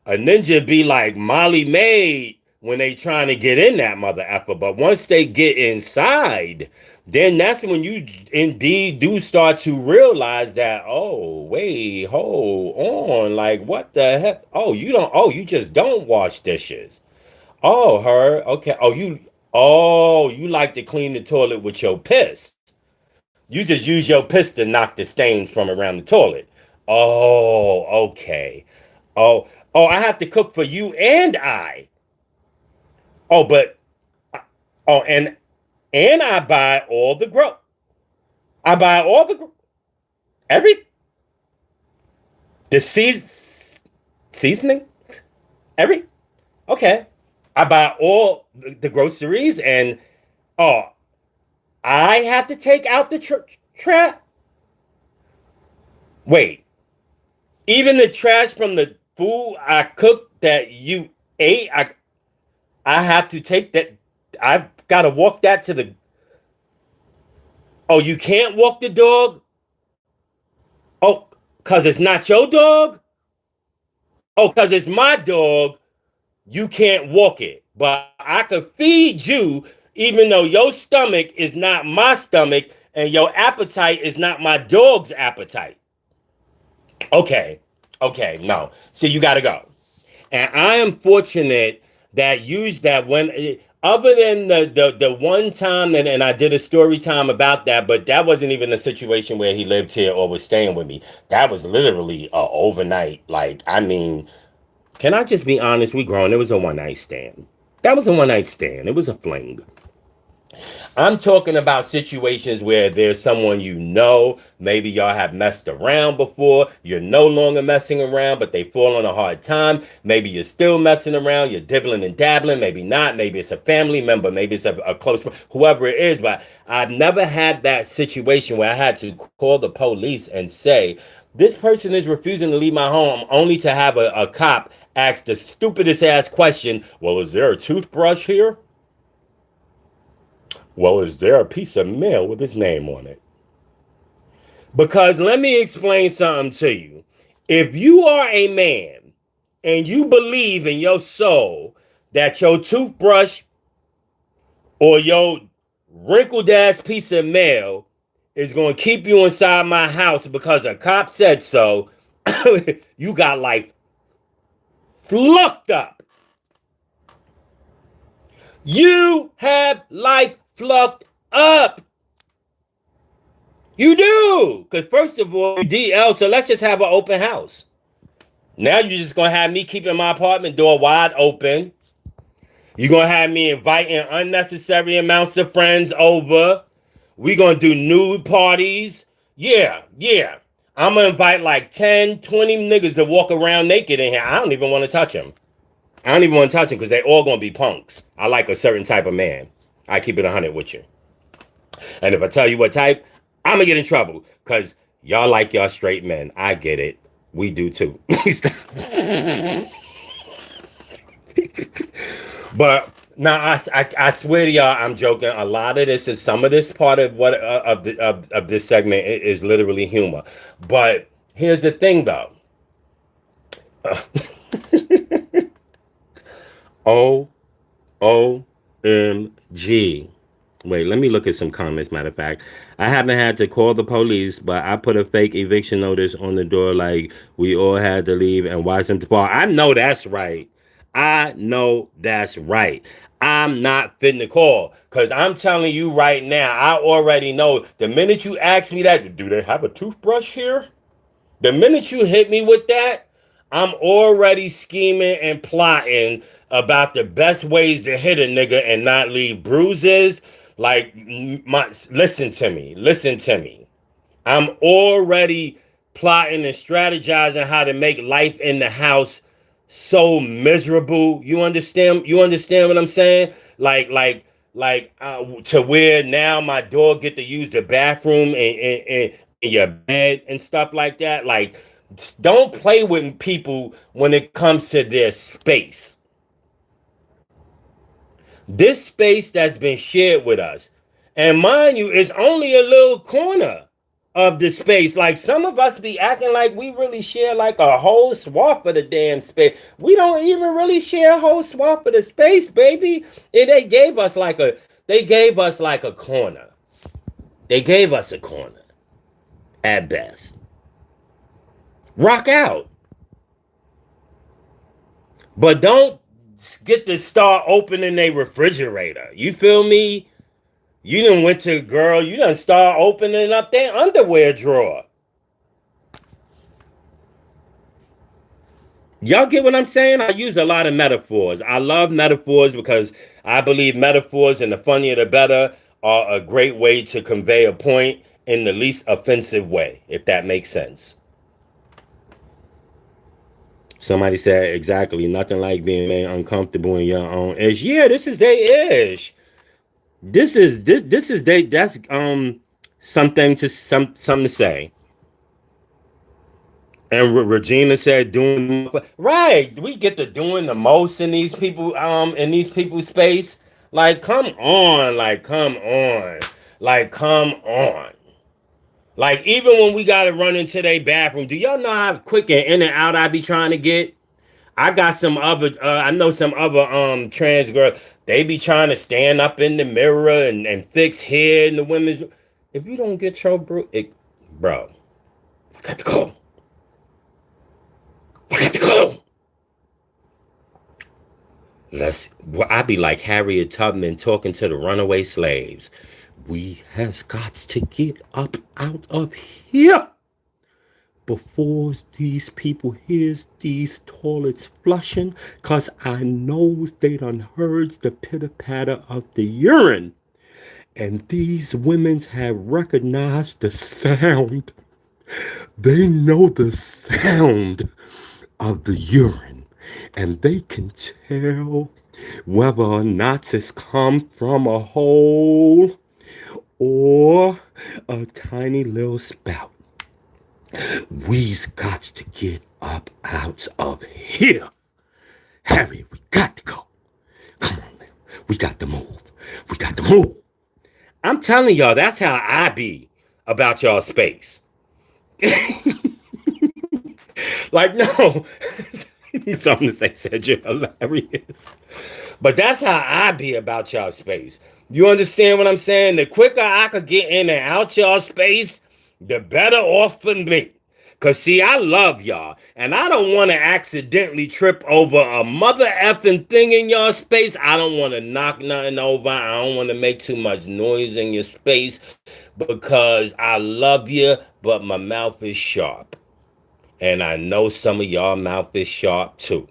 Speaker 1: a ninja be like Molly Maid when they trying to get in that mother effer. But once they get inside, then that's when you indeed do start to realize that, oh, wait, hold on. Like, what the heck? You just don't wash dishes. Oh, her. Okay. You like to clean the toilet with your piss. You just use your piss to knock the stains from around the toilet. Oh, okay. I have to cook for you and I. Oh, but oh, and I buy all the I buy all every the seasoning every. Okay, I buy all the groceries and oh, I have to take out the trash. Wait, even the trash from the food I cooked that you ate, I have to take that. I've got to walk that to the. Oh, you can't walk the dog? Oh, because it's not your dog? Oh, because it's my dog. You can't walk it. But I could feed you even though your stomach is not my stomach and your appetite is not my dog's appetite. Okay, no. See, you got to go. And I am fortunate that when other than the one time and I did a story time about that, but that wasn't even a situation where he lived here or was staying with me. That was literally overnight. Like, I mean, can I just be honest? We grown. It was a one night stand. That was a one night stand. It was a fling. I'm talking about situations where there's someone maybe y'all have messed around before, you're no longer messing around, but they fall on a hard time. Maybe you're still messing around, you're dibbling and dabbling, maybe not, maybe it's a family member, maybe it's a close friend, whoever it is, but I've never had that situation where I had to call the police and say, this person is refusing to leave my home only to have a cop ask the stupidest ass question, well, is there a toothbrush here? Well, is there a piece of mail with his name on it? Because let me explain something to you. If you are a man and you believe in your soul that your toothbrush or your wrinkled ass piece of mail is going to keep you inside my house because a cop said so, you got like flucked up. You have life fluffed up. You do. Because first of all, you DL, so let's just have an open house. Now you're just going to have me keeping my apartment door wide open. You're going to have me inviting unnecessary amounts of friends over. We're going to do nude parties. Yeah. I'm going to invite like 10, 20 niggas to walk around naked in here. I don't even want to touch them. I don't even want to touch them because they all going to be punks. I like a certain type of man. I keep it 100 with you. And if I tell you what type, I'm going to get in trouble because y'all like y'all straight men. I get it. We do too. But now I swear to y'all, I'm joking. A lot of this is some of this part of what of this segment is literally humor. But here's the thing, though. OMG. Wait, let me look at some comments. Matter of fact, I haven't had to call the police, but I put a fake eviction notice on the door like we all had to leave and watch them fall. I know that's right. I'm not fitting to call because I'm telling you right now, I already know the minute you ask me that, do they have a toothbrush here? The minute you hit me with that, I'm already scheming and plotting about the best ways to hit a nigga and not leave bruises. Like, listen to me. I'm already plotting and strategizing how to make life in the house so miserable. You understand what I'm saying? Like to where now my dog get to use the bathroom and your bed and stuff like that. Like, don't play with people when it comes to their space. This space that's been shared with us, and mind you, it's only a little corner of the space. Like, some of us be acting like we really share like a whole swath of the damn space. We don't even really share a whole swath of the space, baby. And they gave us like a corner. They gave us a corner at best. Rock out. But don't get to start opening a refrigerator. You feel me? You done went to a girl, you done start opening up their underwear drawer. Y'all get what I'm saying? I use a lot of metaphors. I love metaphors because I believe metaphors, and the funnier the better, are a great way to convey a point in the least offensive way, if that makes sense. Somebody said exactly, nothing like being made uncomfortable in your own ish. Yeah, this is their ish. This is they. That's something to say. And Regina said doing right. We get to doing the most in these people's space. Like, come on. Like, even when we gotta run into their bathroom, do y'all know how quick and in and out I be trying to get? I got some other, I know some other trans girls. They be trying to stand up in the mirror and fix hair in the women's. If you don't get your bro, we got to go. I be like Harriet Tubman talking to the runaway slaves. We has got to get up out of here before these people hears these toilets flushing, cause I knows they done heard the pitter-patter of the urine. And these women have recognized the sound. They know the sound of the urine. And they can tell whether or not it's come from a hole or a tiny little spout. We's got to get up out of here. Harry, we got to go. Come on, man. We got to move. I'm telling y'all, that's how I be about y'all space. Like, no. Something to say, said you're hilarious. But that's how I be about y'all space. You understand what I'm saying? The quicker I could get in and out y'all space, the better off for me. Cause see, I love y'all, and I don't want to accidentally trip over a mother effing thing in y'all space. I don't want to knock nothing over. I don't want to make too much noise in your space because I love you, but my mouth is sharp. And I know some of y'all mouth is sharp too.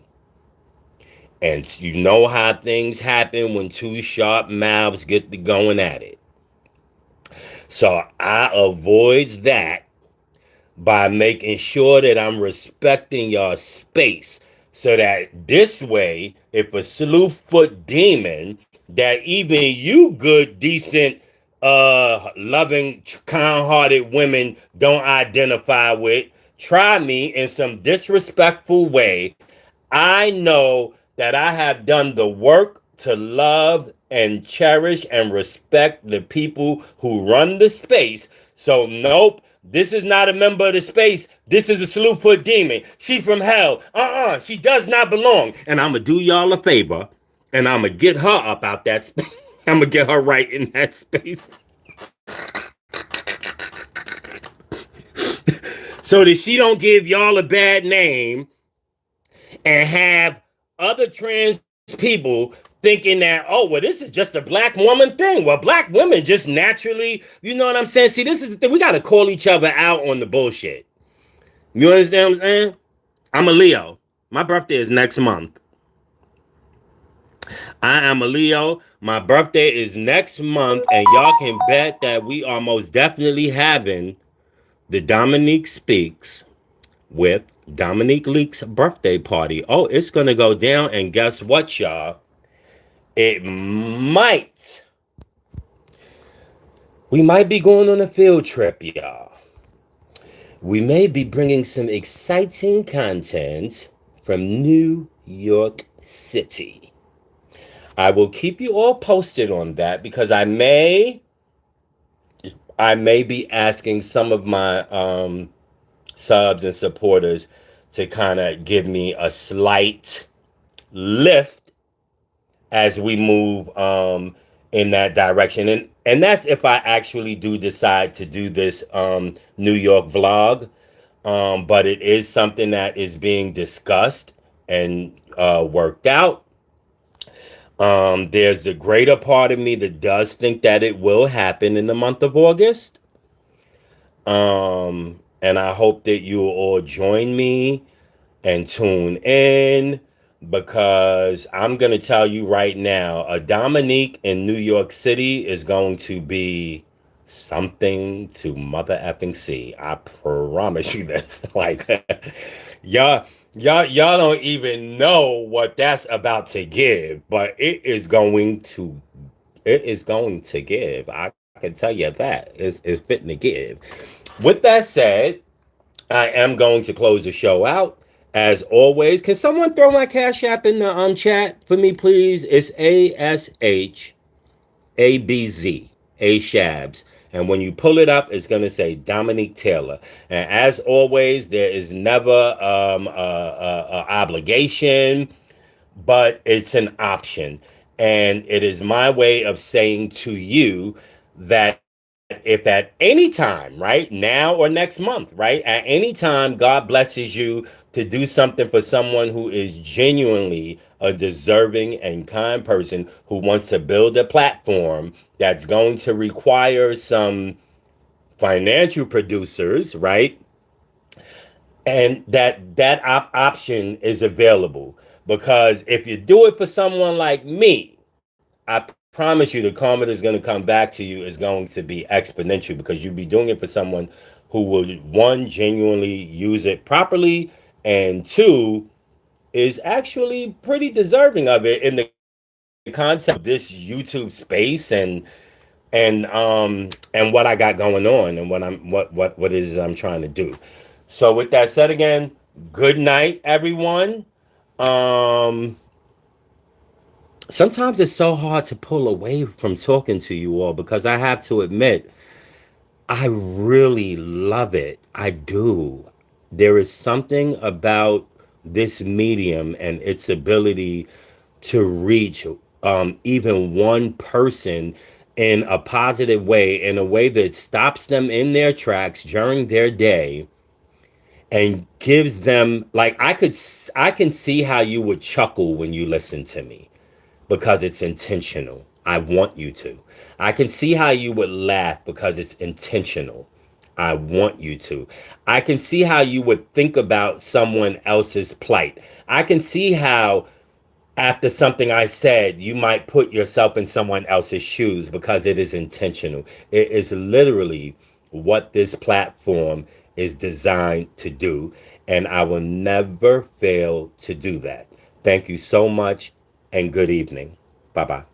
Speaker 1: And you know how things happen when two sharp mouths get to going at it. So I avoids that by making sure that I'm respecting your space. So that this way, if a slewfoot demon that even you good, decent, loving, kind-hearted women don't identify with, try me in some disrespectful way, I know that I have done the work to love and cherish and respect the people who run the space. So nope, this is not a member of the space. This is a slewfoot demon. She from hell. She does not belong. And I'm going to do y'all a favor. And I'm going to get her up out that space. I'm going to get her right in that space. So that she don't give y'all a bad name and have other trans people thinking that, oh, well, this is just a black woman thing. Well, black women just naturally, you know what I'm saying? See, this is the thing. We got to call each other out on the bullshit. You understand what I'm saying? I'm a Leo. My birthday is next month. I am a Leo. My birthday is next month, and y'all can bet that we are most definitely having the Dominique Speaks with Dominique Leak's birthday party. Oh, it's going to go down, and guess what, y'all? We might be going on a field trip, y'all. We may be bringing some exciting content from New York City. I will keep you all posted on that because I may be asking some of my subs and supporters to kind of give me a slight lift as we move in that direction. And that's if I actually do decide to do this New York vlog. But it is something that is being discussed and worked out. There's the greater part of me that does think that it will happen in the month of August. And I hope that you will all join me and tune in, because I'm going to tell you right now, a Dominique in New York City is going to be something to mother effing see. I promise you this. Like, y'all don't even know what that's about to give, but it is going to give. I can tell you that. It's fitting to give. With that said, I am going to close the show out. As always, can someone throw my Cash App in the chat for me, please? It's ASHABZ, ASHABZ. And when you pull it up, it's going to say Dominique Taylor. And as always, there is never a obligation, but it's an option. And it is my way of saying to you that if at any time, right, now or next month, right, at any time, God blesses you to do something for someone who is genuinely a deserving and kind person who wants to build a platform that's going to require some financial producers, right? And that option is available, because if you do it for someone like me, I promise you the karma that's going to come back to you is going to be exponential, because you'll be doing it for someone who will, one, genuinely use it properly, and two, is actually pretty deserving of it in the context of this YouTube space and what I got going on and what it is I'm trying to do. So with that said, again, good night, everyone. Sometimes it's so hard to pull away from talking to you all, because I have to admit, I really love it. I do. There is something about this medium and its ability to reach even one person in a positive way, in a way that stops them in their tracks during their day and gives them, like, I can see how you would chuckle when you listen to me because it's intentional. I want you to. I can see how you would laugh because it's intentional. I want you to. I can see how you would think about someone else's plight. I can see how after something I said, you might put yourself in someone else's shoes because it is intentional. It is literally what this platform is designed to do. And I will never fail to do that. Thank you so much and good evening. Bye bye.